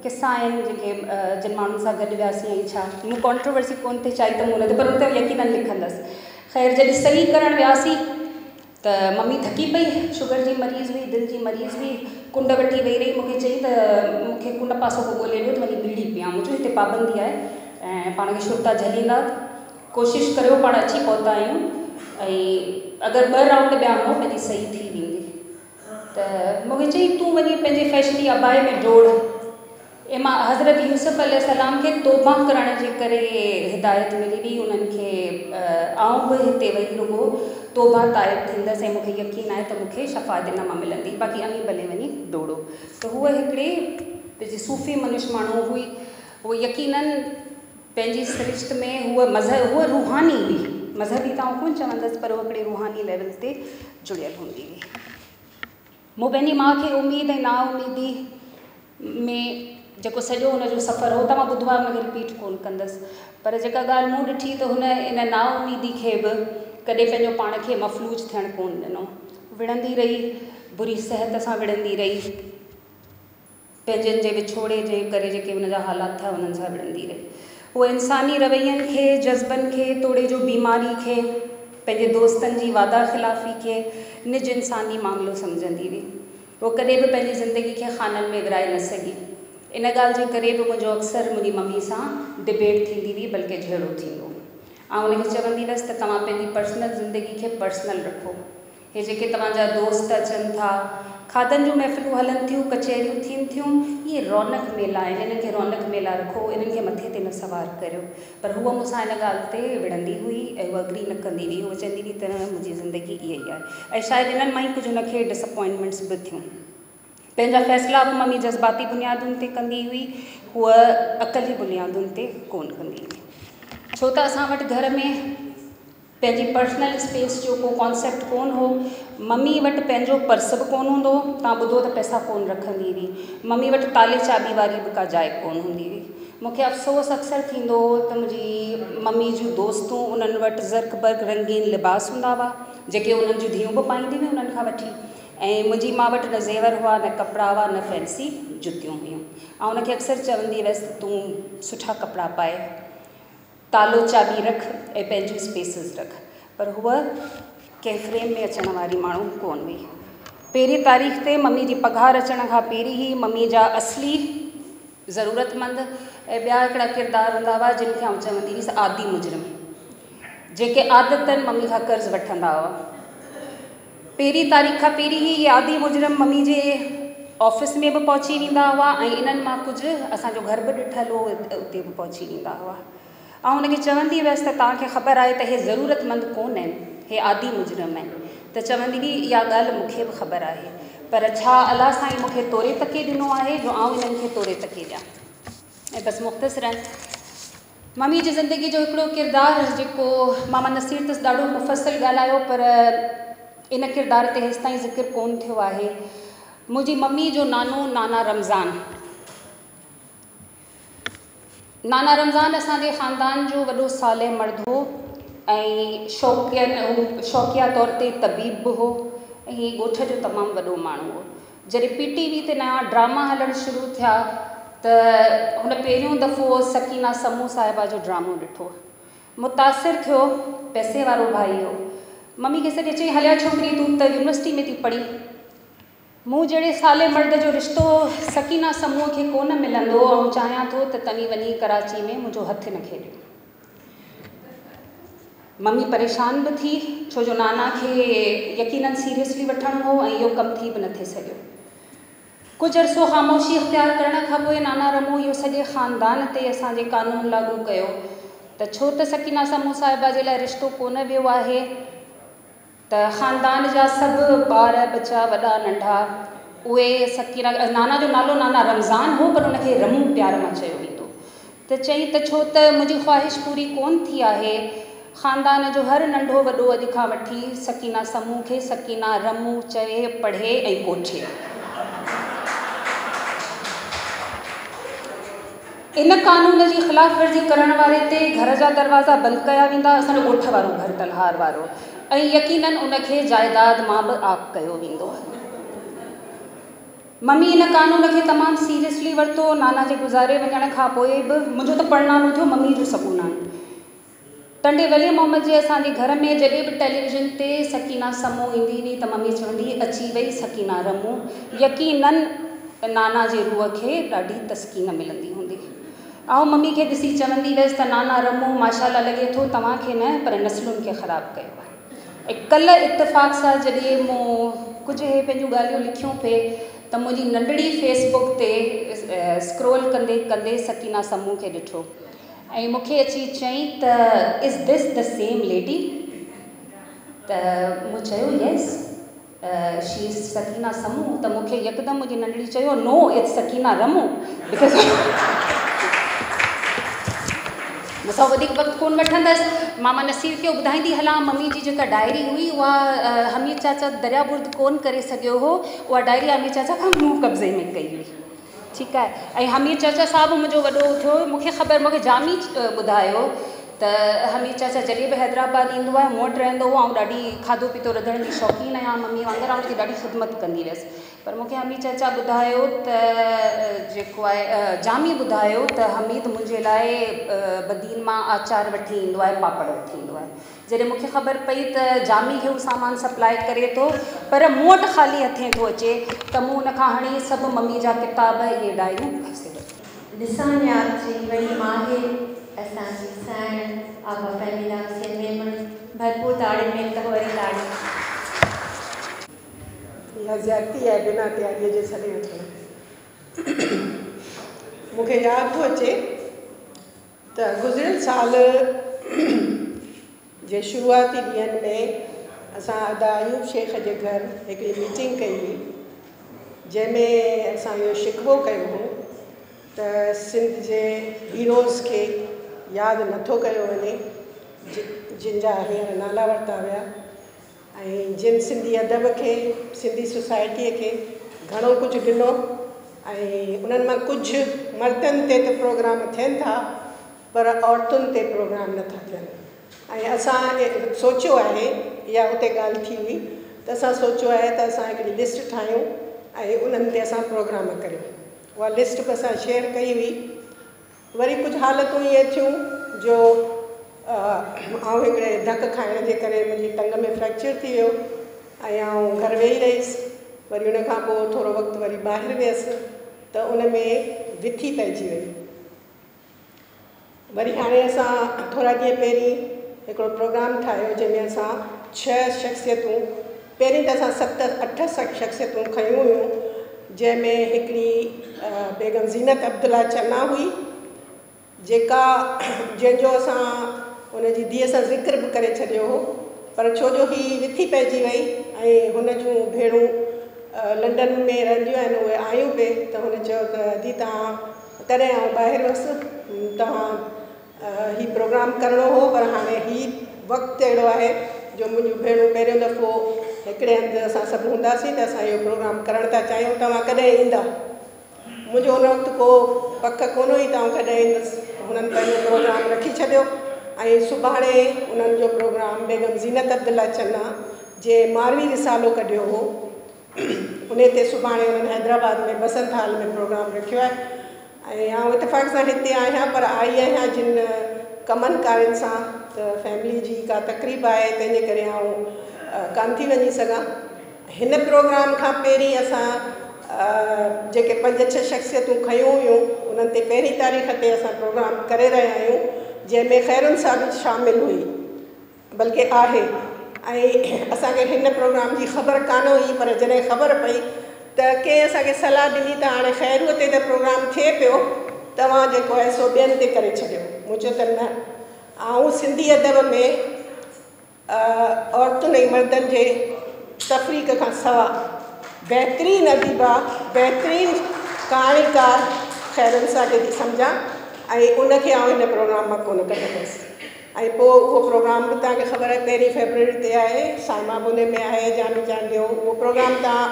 Speaker 8: किसा आहिनि जेके जिन माण्हुनि सां गॾु वियासीं ऐं छा मूं कॉन्ट्रोवर्सी कोन थी चाही त मूं हुन ते, पर हुन ते यकीनन लिखंदसि। ख़ैर जॾहिं सही करणु वियासीं त मम्मी थकी पई, शुगर जी मरीज़ हुई, दिलि जी मरीज़ हुई, कुंड वठी वेही रही, मूंखे चई त मूंखे कुंड पासो को ॻोल्हे ॾियो त वञी बीड़ी पियां। मुंहिंजो हिते पाबंदी आहे ऐं पाण खे शुरू था झलींदा, कोशिशि करियो, पाण अची पहुता आहियूं ऐं अगरि 2 राउंड ॿिया हो पंहिंजी सही थी वेंदी। त मूंखे चई तूं वञी पंहिंजे फैशनी अबाए में डोड़। ऐं मां हज़रत यूसुफ अलैहिस्सलाम खे तौबा करण जे करे हिदायत मिली हुई उन्हनि खे, आउं बि हिते वेही रुगो तौबा ताइब थींदसि ऐं मूंखे यकीन आहे त मूंखे शफ़ाअत इन मां मिलंदी, बाक़ी अमी भले वञी दौड़ो। त हूअ हिकिड़ी पंहिंजी सूफ़ी मनुष्य माण्हू हुई, उहा यकीनन पंहिंजी सिरिश्त में हूअ हूअ रूहानी हुई, मज़हबी त आउं कोन चवंदसि, पर उहा हिकिड़ी रूहानी लेवल ते जुड़ियल हूंदी हुई। मूं पंहिंजी माउ खे उमेद ऐं नाउमीदी में जेको सॼो हुनजो सफ़र हो, तव्हां ॿुधो आहे, हुनखे रिपीट कोन कंदसि, पर जेका ॻाल्हि मूं ॾिठी त हुन इन नाउमीदी खे बि कॾहिं पंहिंजो पाण खे मफ़लूज थियणु कोन ॾिनो। विढ़ंदी रही, बुरी सिहत सां विढ़ंदी रही, पंहिंजनि जे विछोड़े जे करे जेके हुनजा हालात थिया उन्हनि सां विढ़ंदी रही। उहे इंसानी रवैयनि खे, जज़्बनि खे, तोड़े जो बीमारी खे, पंहिंजे दोस्तनि जी वादा ख़िलाफ़ी खे निज इंसानी मामिलो सम्झंदी हुई। उहो कॾहिं बि पंहिंजी ज़िंदगी खे खाननि में विराए न सघी। इन ॻाल्हि जे करे बि मुंहिंजो अक्सर मुंहिंजी मम्मी सां डिबेट थींदी हुई, बल्कि झेड़ो थींदो। ऐं उनखे चवंदी हुअसि त तव्हां पंहिंजी पर्सनल ज़िंदगी खे पर्सनल रखो। हे जेके तव्हांजा दोस्त अचनि था, खाधनि जूं महफ़िलूं हलनि थियूं, कचहरियूं थियनि थियूं, इहे रौनक मेला आहिनि, इन्हनि खे रौनक मेला रखो, इन्हनि खे मथे ते न सवार करियो। पर हूअ मूंसां इन ॻाल्हि ते विढ़ंदी हुई ऐं उहा अग्री न कंदी हुई। उहा चवंदी हुई त मुंहिंजी ज़िंदगी इहा ई आहे, ऐं शायदि इन्हनि मां ई कुझु हुनखे डिसअपॉइंटमेंट्स बि थियूं। पंहिंजा फ़ैसिला बि मम्मी जज़्बाती बुनियादुनि ते कंदी हुई, हूअ अक़ली बुनियादुनि ते कोन कंदी हुई। छो त असां वटि घर में पंहिंजी पर्सनल स्पेस जो को कॉन्सेप्ट कोन हो। मम्मी वटि पंहिंजो पर्स बि कोन हूंदो हो, तव्हां ॿुधो त पैसा कोन रखंदी हुई। मम्मी वटि ताले चाबी वारी बि का जाइ कोन हूंदी हुई। मूंखे अफ़सोस अक्सर थींदो हो त मुंहिंजी मम्मी जूं दोस्तूं, उन्हनि वटि ज़र्क बर्क रंगीन लिबास हूंदा हुआ, जेके उन्हनि जूं धीअरूं बि पाईंदियूं हुयूं उन्हनि खां वठी, ऐं मुंहिंजी माउ वटि न ज़ेवर हुआ, न कपिड़ा हुआ, न फैंसी जुतियूं हुयूं। ऐं उनखे अक्सर चवंदी हुअसि तूं सुठा कपिड़ा पाए, तालो चाबी रख ऐं पंहिंजूं स्पेसिस रख। पर हूअ कंहिं फ्रेम में अचण वारी माण्हू कोन हुई। पहिरीं तारीख़ ते मम्मी जी पघार अचण खां पहिरीं ई मम्मी जा असली ज़रूरतमंद ऐं ॿिया हिकिड़ा किरदार हूंदा हुआ जिन खे आउं चवंदी हुअसि आदि मुजरिम, जेके आदतनि मम्मी खां कर्ज़ वठंदा हुआ। पहिरीं तारीख़ खां पहिरीं ई इहे आदि मुजरिम मम्मी जे ऑफिस में बि पहुची वेंदा हुआ ऐं इन्हनि मां कुझु असांजो घर बि ॾिठल हो, उते बि पहुची वेंदा हुआ। ऐं हुनखे चवंदी हुअसि त तव्हांखे ख़बर आहे त हे ज़रूरतमंद कोन आहिनि, हे आदि मुजरिम आहिनि। त चवंदी हुई इहा ॻाल्हि मूंखे बि ख़बर आहे, पर छा अलाह साईं मूंखे तोरे तके ॾिनो आहे जो आउं इन्हनि खे तोरे तके ॾियां। ऐं बसि मुख़्तसिरन मम्मी जी ज़िंदगी जो हिकिड़ो किरदारु जेको मामा नसीर त ॾाढो मुफ़सिल ॻाल्हायो, पर इन किरदार ते हेसि ताईं ज़िक्र कोन थियो आहे। मुंहिंजी मम्मी जो नानो नाना रमज़ान। नाना रमज़ान असांजे ख़ानदान जो वॾो साले मर्द हो ऐं शौक़िया तौर ते तबीब बि हो ऐं ॻोठ जो तमामु वॾो माण्हू हो। जॾहिं PTV ते नया ड्रामा हलणु शुरू थिया त हुन पहिरियों दफ़ो सकीना समूह साहिबा जो ड्रामो ॾिठो, मुतासिर थियो, पैसे वारो भाई हो। मम्मी खे सॼे चई हलिया छोकिरी तूं त यूनिवर्सिटी में थी पढ़ी, मूं जहिड़े साले मर्द जो रिश्तो सकीना समूह खे कोन मिलंदो, ऐं चाहियां थो त तव्हीं वञी कराची में मुंहिंजो हथु न खेॾियो। मम्मी परेशान बि थी, छो जो नाना खे यकीनन सीरियसली वठणो हो ऐं इहो कमु थी बि न थे सघियो। कुझु अरसो ख़ामोशी इख़्तियार करण खां पोइ नाना रमो इहो सॼे ख़ानदान ते असांजे क़ानून लागू कयो त छो त सकीना समूह साहिबा जे लाइ रिश्तो कोन वियो आहे त ख़ानदान जा सभु ॿार बचा वॾा नंढा उहे सकीना, नाना जो नालो नाना रमज़ान हो पर उनखे रमू प्यार मां चयो वेंदो, त त चई त छो त मुंहिंजी ख़्वाहिश पूरी कोन थी आहे ख़ानदान जो हर नंढो वॾो अॼु खां वठी सकीना समूह खे सकीना रमू चए पढ़े ऐं कोठे। इन कानून जी ख़िलाफ़ वर्ज़ी करण वारे ते घर जा दरवाज़ा बंदि कया वेंदा, असांजो ॻोठ वारो घर तलहार वारो, ऐं यकीनन उनखे जाइदाद मां बि आक कयो वेंदो। मम्मी इन कानून खे तमामु सीरियसली वरितो। नाना जे गुज़ारे वञण खां पोइ बि मुंहिंजो त परिणाम थियो मम्मी जो सबून आहे। टंडे वली मोहम्मद जे असांजे घर में जॾहिं बि टेलीविज़न ते सकीना समूह ईंदी हुई त मम्मी चवंदी अची वई सकीना रमू। यकीनन नाना जे रूह खे ॾाढी तस्कीन मिलंदी हूंदी। ऐं मम्मी खे ॾिसी चवंदी हुयसि त नाना रमू माशाल्लाह लॻे थो तव्हांखे न पर नस्लुनि खे ख़राबु कयो आहे। ऐं कल्ह इत्तेफ़ाक़ सां जॾहिं मूं कुझु इहे पंहिंजूं ॻाल्हियूं लिखियूं पिए त मुंहिंजी नंढड़ी फेसबुक ते स्क्रोल कंदे कंदे सकीना समूह खे ॾिठो ऐं मूंखे अची चई त is this the same lady? त मूं चयो यस शी इज़ सकीना समूह। त मूंखे यकदमि मुंहिंजी नंढड़ी चयो नो इट्स सकीना रमू बिकॉज़ मूंसां वधीक वक़्तु कोन वठंदसि। मामा नसीर खे ॿुधाईंदी हलां मम्मी जी जेका डायरी हुई उहा हमीद चाचा दरिया बुर्द कोन करे सघियो हो, उहा डायरी हमीद चाचा खां मूं कब्ज़े में कई हुई। ठीकु आहे। ऐं हमीद चाचा साहिबु मुंहिंजो वॾो थियो, मूंखे ख़बर मूंखे जामी ॿुधायो त हमीद चाचा जॾहिं बि हैदराबाद ईंदो आहे मूं वटि रहंदो हो। ऐं ॾाढी खाधो पीतो रधण जी शौक़ीन आहियां मम्मी वांगुरु, ऐं उनजी ॾाढी ख़िदमत कंदी हुयसि। पर मूंखे हमीद चाचा ॿुधायो त जेको आहे जामी ॿुधायो त हमीद मुंहिंजे लाइ बदीन मां आचार वठी ईंदो आहे, पापड़ वठी ईंदो आहे। जॾहिं मूंखे ख़बर पई त जामी खे हू सामान सप्लाई करे थो पर मूं वटि ख़ाली हथें थो अचे त मूं उनखां हाणे सभु मम्मी जा किताब इहे डायरियूं खसे वरितियूं।
Speaker 2: ॾिसण याद जी वॾी मागे असांजी साइण आबा फैमिला सिंध में भरपूर ताड़ी में त वरी ताड़ी
Speaker 9: इहा ज़्यादती आहे बिना तयारीअ जे छॾे वठणु। मूंखे यादि थो अचे त गुज़िरियल साल जे शुरूआती ॾींहंनि में असां अदा अयूब शेख जे घर हिकिड़ी मीटिंग कई हुई जंहिंमें असां इहो शिकवो कयो हो त सिंध जे हीरोज़ खे यादि नथो कयो वञे जिन जा हींअर नाला वरिता विया ऐं जिन सिंधी अदब खे सिंधी सोसाइटीअ खे घणो कुझु ॾिनो ऐं उन्हनि मां कुझु मर्दनि ते त प्रोग्राम थियनि था पर औरतुनि ते प्रोग्राम नथा थियनि। ऐं असां सोचियो आहे, इहा हुते ॻाल्हि थी हुई त असां सोचियो आहे त असां हिकिड़ी लिस्ट ठाहियूं ऐं उन्हनि ते असां प्रोग्राम करियूं। उहा लिस्ट बि असां शेयर कई हुई। वरी कुझु हालतूं इहे थियूं जो आउं हिकिड़े धक खाइण जे करे मुंहिंजी टंग में फ्रैक्चर थी वियो ऐं आउं घर वेही रहियसि। वरी उन खां पोइ थोरो वक़्तु वरी ॿाहिरि वियसि त उन में विथी पइजी वई। वरी हाणे असां थोरा ॾींहं पहिरीं हिकिड़ो प्रोग्राम ठाहियो जंहिंमें असां 6 शख़्सियतूं, पहिरीं त असां 7-8 शख़्सियतूं खयूं हुयूं जंहिंमें हिकिड़ी बेगम ज़ीनत अब्दुल्ला चन्ना हुई जंहिंजो असां उनजी धीअ सां ज़िक्र बि करे छॾियो हो पर छो जो ही विथी पइजी वई ऐं हुन जूं भेणूं लंडन में रहंदियूं आहिनि उहे आयूं पे त हुन चयो त दी तव्हां तॾहिं आउं ॿाहिरि हुअसि तव्हां ही प्रोग्राम करिणो हो पर हाणे ही वक़्तु अहिड़ो आहे जो मुंहिंजूं भेणूं पहिरियों दफ़ो हिकिड़े हंधि असां सभु हूंदासीं त असां इहो प्रोग्राम करणु था चाहियूं, तव्हां कॾहिं ईंदा? मुंहिंजो उन वक़्तु को पक कोन हुई त आउं कॾहिं ईंदसि। हुननि पंहिंजो प्रोग्राम रखी छॾियो ऐं सुभाणे उन्हनि जो प्रोग्राम बेगम ज़ीनत अब्दुल्ला चन्ना जे मारवी रिसालो कढियो हो उन ते सुभाणे उन्हनि हैदराबाद में बसंत हाल में प्रोग्राम रखियो आहे। ऐं आउं इतफ़ाक़ सां हिते आहियां पर आई आहियां जिन कमनि कारनि सां त फैमिली जी का तकरीब आहे तंहिंजे करे आउं कान थी वञी सघां। हिन प्रोग्राम खां पहिरीं असां जेके 5-6 शख़्सियतूं खयूं हुयूं उन्हनि ते पहिरीं तारीख़ ते असां प्रोग्राम करे रहिया आहियूं जंहिंमें ख़ैरुनि साबित शामिलु हुई बल्कि आहे। ऐं असांखे हिन प्रोग्राम जी ख़बर कान हुई पर जॾहिं ख़बर पई त कंहिं असांखे सलाह ॾिनी त हाणे ख़ैरूअ ते त प्रोग्राम थिए पियो, तव्हां जेको आहे सो ॿियनि ते करे छॾियो। मूं चयो त न, ऐं सिंधी अदब में औरतुनि ऐं मर्दनि जे तफ़रीक़ खां सवाइ बहितरीनु अदीबा, बहितरीनु कहाणीकार ख़ैरुनि सां थी सम्झां ऐं उनखे आउं हिन प्रोग्राम मां कोन कढंदसि। ऐं पोइ उहो प्रोग्राम बि तव्हांखे ख़बर आहे 13 फेबररी ते आहे, साइमा बुने में आहे, जानी जान जो उहो प्रोग्राम तव्हां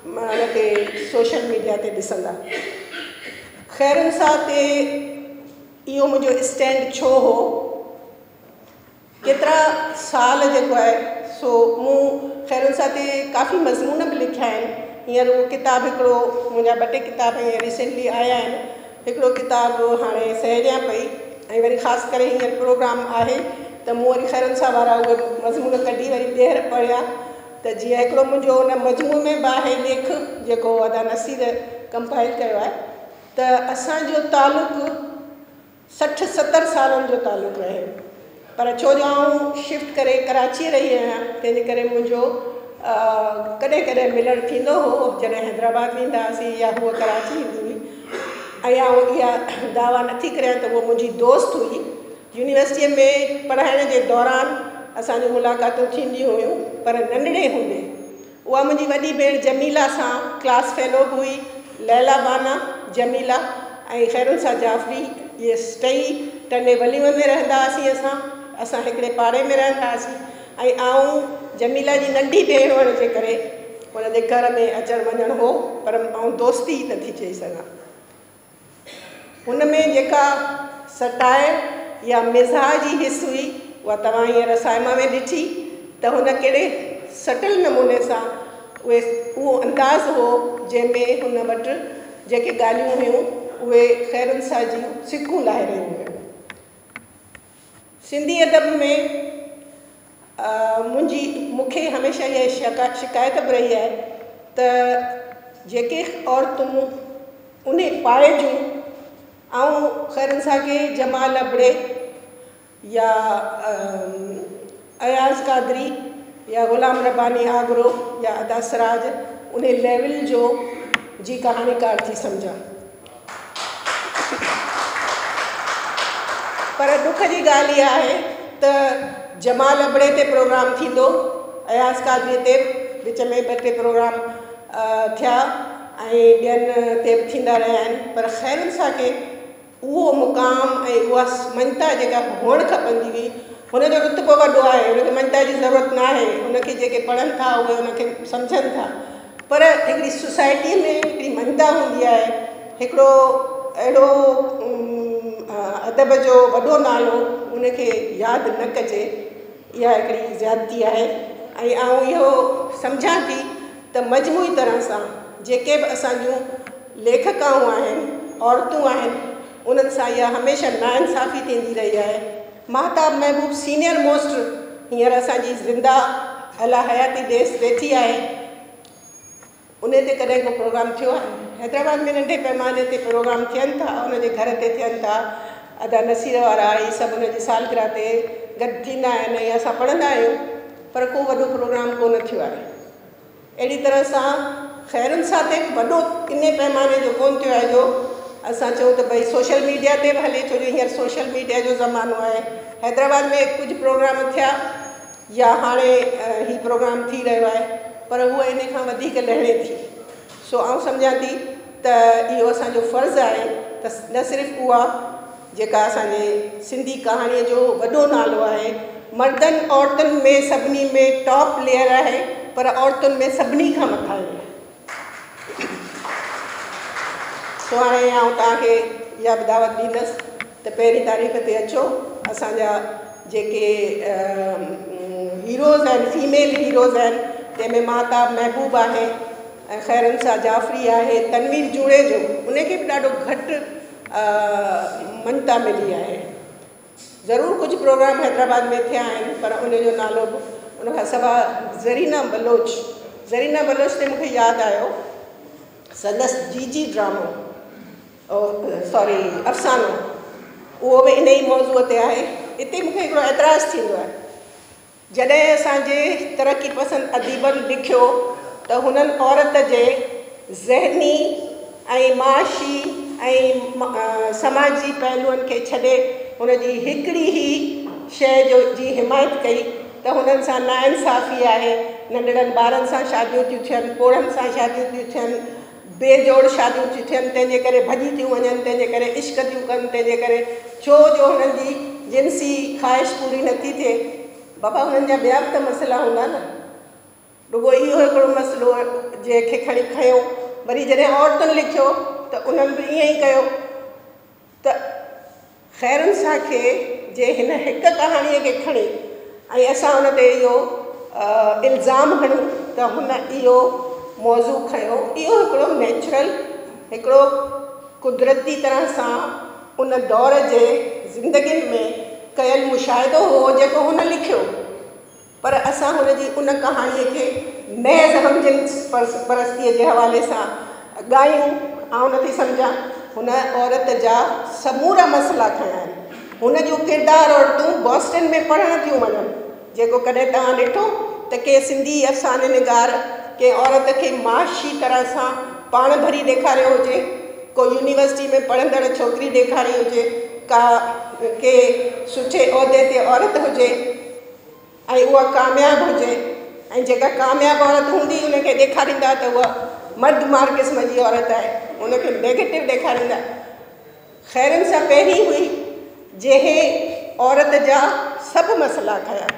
Speaker 9: हुन ते सोशल मीडिया ते ॾिसंदा। ख़ैरुनिसा ते इहो मुंहिंजो स्टैंड छो हो, केतिरा साल जेको आहे सो मूं ख़ैरुनिसा ते काफ़ी मज़मून बि लिखिया आहिनि। हींअर उहो किताबु हिकिड़ो, मुंहिंजा 2 किताब हींअर रिसेंटली आया आहिनि। हिकिड़ो किताबु हाणे सहेड़ियां पई, ऐं वरी ख़ासि करे हींअर प्रोग्राम आहे त मूं वरी ख़ैरुनिसा वारा उहे मज़मून कढी वरी ॿीहर पढ़िया। त जीअं हिकिड़ो मुंहिंजो हुन मजमू में बि आहे लेख जेको अदा नसीर कंपाइल कयो आहे, त असांजो तालुक़ु 60-70 सालनि जो तालुक़ु रहे, पर छो जो आउं शिफ्ट करे कराची रही आहियां, तंहिंजे करे मुंहिंजो कॾहिं कॾहिं मिलणु थींदो हो जॾहिं हैदराबाद वेंदा हुआसीं या हूअ कराची ईंदी हुई। ऐं आउं इहा दावा नथी करियां त उहा मुंहिंजी दोस्त हुई। यूनिवर्सिटीअ में पढ़ाइण जे दौरान असांजूं मुलाक़ातूं थींदियूं हुयूं, पर नंढड़े हूंदे उहा मुंहिंजी वॾी भेण जमीला सां क्लास फेलो हुई। लैला बाना, जमीला ऐं ख़ैरुनिसा जाफ़री, इहे टई टने वलियूं में रहंदा हुआसीं। असां हिकिड़े पाड़े में रहंदा हुआसीं। ऐं आउं जमीला जी नंढी भेण हुअण जे करे हुनजे घर में अचणु वञणु हो, पर आउं दोस्ती ई नथी चई सघां। हुन में जेका सटायर या मिज़ाज जी हिस हुई उहा तव्हां हींअर साइमा में ॾिठी त हुन कहिड़े सटल नमूने सां उहो अंदाज़ हो जंहिंमें हुन वटि जेके ॻाल्हियूं हुयूं उहे ख़ैरुनिसा जूं सिकूं लाहे रहियूं हुयूं। सिंधी अदब में मूंखे हमेशह इहा शिकायत बि रही आहे त जेके औरतूं उन पाए जूं, ऐं ख़ैरुनिसा खे जमाल अबड़े या अयाज़ कादरी या ग़ुलाम रब्बानी आगरो या अदा सिराज उन लेवल जो जी कहाणीकार थी सम्झां। पर दुख जी ॻाल्हि इहा आहे त जमाल अबड़े ते प्रोग्राम थींदो, अयाज़ कादरी ते विच में 2-3 प्रोग्राम थिया ऐं ॿियनि ते बि थींदा रहिया आहिनि, पर ख़ैरुनिसा खे उहो मुक़ाम ऐं उहा मञता जेका हुअणु खपंदी हुई, हुनजो रुतबो वॾो आहे, हुनखे मञता जी ज़रूरत न आहे। हुनखे जेके पढ़नि था उहे हुनखे सम्झनि था, पर हिकिड़ी सोसाइटीअ में हिकिड़ी मञता हूंदी आहे, हिकिड़ो अहिड़ो अदब जो वॾो नालो उनखे यादि न कजे, इहा हिकिड़ी ज़्यादती आहे। ऐं आउं इहो सम्झां थी त मजमूई तरह सां जेके बि असांजूं लेखकाऊं आहिनि, औरतूं आहिनि, उन्हनि सां इहा हमेशह नाइंसाफ़ी थींदी रही आहे। महताब महबूब सीनियर मोस्ट हींअर असांजी ज़िंदा अला हयाती देस वेठी आहे, उन ते कॾहिं को प्रोग्राम थियो आहे? हैदराबाद में नंढे पैमाने ते प्रोग्राम थियनि था, उनजे घर ते थियनि था, अदा नसीर वारा इहे सभु उनजी सालगिरह ते गॾु थींदा आहिनि ऐं असां पढ़ंदा आहियूं, पर को वॾो प्रोग्राम कोन थियो आहे। अहिड़ी तरह सां ख़ैरुनिसा ते वॾो इन पैमाने जो कोन थियो आहे जो असां चऊं त भई सोशल मीडिया ते बि हले, छो जो हींअर सोशल मीडिया जो ज़मानो आहे। हैदराबाद में कुझु प्रोग्राम थिया या हाणे ही प्रोग्राम थी रहियो आहे, पर उहा इन खां वधीक लहणे थी। सो आउं सम्झां थी त इहो असांजो फ़र्ज़ु आहे त न सिर्फ़ु उहा जेका असांजे सिंधी कहाणीअ जो वॾो नालो आहे, मर्दनि औरतुनि में सभिनी में टॉप लेयर आहे, पर औरतुनि में सभिनी खां मथां आहे। सो हाणे आउं तव्हांखे इहा बि दावत ॾींदसि त 1 तारीख़ ते अचो, असांजा जेके हीरोज़ आहिनि, फीमेल हीरोज़ आहिनि, तंहिंमें महताब महबूब आहे, ख़ैरुनिसा जाफ़री आहे, तनवीर जूड़े जो उनखे बि ॾाढो घटि मञता मिली आहे। ज़रूरु कुझु प्रोग्राम हैदराबाद में थिया आहिनि, पर उनजो नालो बि उनखां सवाइ ज़रीना बलोच ते मूंखे यादि आयो संदसि जीजी ड्रामो, अफ़सानो, उहो बि इन ई मौज़ूअ ते आहे। हिते मूंखे हिकिड़ो एतिराज़ु थींदो आहे, जॾहिं असांजे तरक़ी पसंदि अदीबनि लिखियो त हुननि औरत जे ज़हनी ऐं माशी ऐं समाजी पहलुअनि खे छॾे हुनजी हिकिड़ी ई शइ जो जी हिमायत कई त हुननि सां नाइंसाफ़ी आहे। नंढड़नि ॿारनि सां शादियूं थियूं थियनि, कोड़नि सां शादियूं थियूं थियनि, बेजोड़ शादियूं थियूं थियनि, तंहिंजे करे भॼी थियूं वञनि, तंहिंजे करे इश्क थियूं कनि, तंहिंजे करे छो जो हुननि जी जिन्सी ख़्वाहिश पूरी नथी थिए। बाबा हुननि जा ॿिया बि त मसइला हूंदा न, रुॻो इहो हिकिड़ो मसइलो जंहिंखे खणी खयो। वरी जॾहिं औरतुनि लिखियो त उन्हनि बि ईअं ई कयो। त ख़ैरुनिसा खे जे हिन हिकु कहाणीअ खे खणी ऐं असां हुन ते इहो इल्ज़ाम हणूं त हुन इहो मौज़ू खयो, इहो हिकिड़ो नेचुरल, हिकिड़ो कुदरती तरह सां उन दौर जे ज़िंदगियुनि में कयल मुशाहिदो हो जेको हुन लिखियो। पर असां हुनजी उन कहाणीअ खे महज़ हमजिन्स परस्तीअ जे हवाले सां ॻायूं। ऐं नथी सम्झां हुन औरत जा समूरा मसइला खयां आहिनि। हुन जूं किरदारु औरतूं बॉस्टन में पढ़णु थियूं वञनि, जेको कॾहिं तव्हां ॾिठो त के सिंधी अफ़साने निगार के औरत खे माशी तरह सां पाण भरी ॾेखारियो हुजे, को यूनिवर्सिटी में पढ़ंदड़ छोकिरी ॾेखारी हुजे, के सुठे उहिदे ते औरत हुजे ऐं उहा कामयाबु हुजे, ऐं जेका कामयाबु औरत हूंदी उनखे ॾेखारींदा त उहा मर्दमार क़िस्म जी औरत आहे, उनखे नेगेटिव ॾेखारींदा। ख़ैरुनिसा पहिरीं हुई जंहिं औरत जा सभु मसइला खया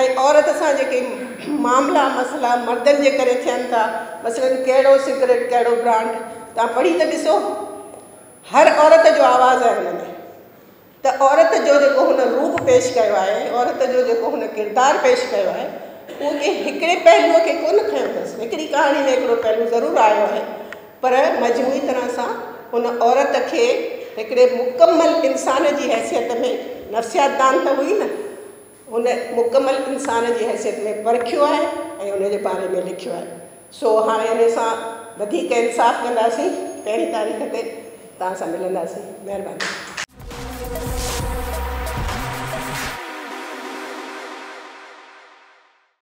Speaker 9: ऐं औरत सां जेके मामला मसइला मर्दनि जे करे थियनि था, मसइलनि कहिड़ो सिगरेट कहिड़ो ब्रांड, तव्हां पढ़ी त ॾिसो, हर औरत जो आवाज़ु आहे हुन में। त औरत जो जेको हुन रूप पेश कयो आहे, औरत जो जेको हुन किरदारु पेश कयो आहे, उहो के हिकिड़े पहलूअ खे कोन खयो अथसि। हिकिड़ी कहाणी में हिकिड़ो पहलू ज़रूरु आयो आहे, पर मजमूई तरह सां हुन औरत खे हिकिड़े मुकमल इंसान जी हैसियत में, नफ़्सियात दान त हुई न, हुन मुकमल इंसान जी हैसियत में परखियो आहे ऐं उनजे बारे में लिखियो आहे। सो हाणे हिन सां वधीक इंसाफ़ कंदासीं। 1 तारीख़ ते तव्हां सां मिलंदासीं। महिरबानी।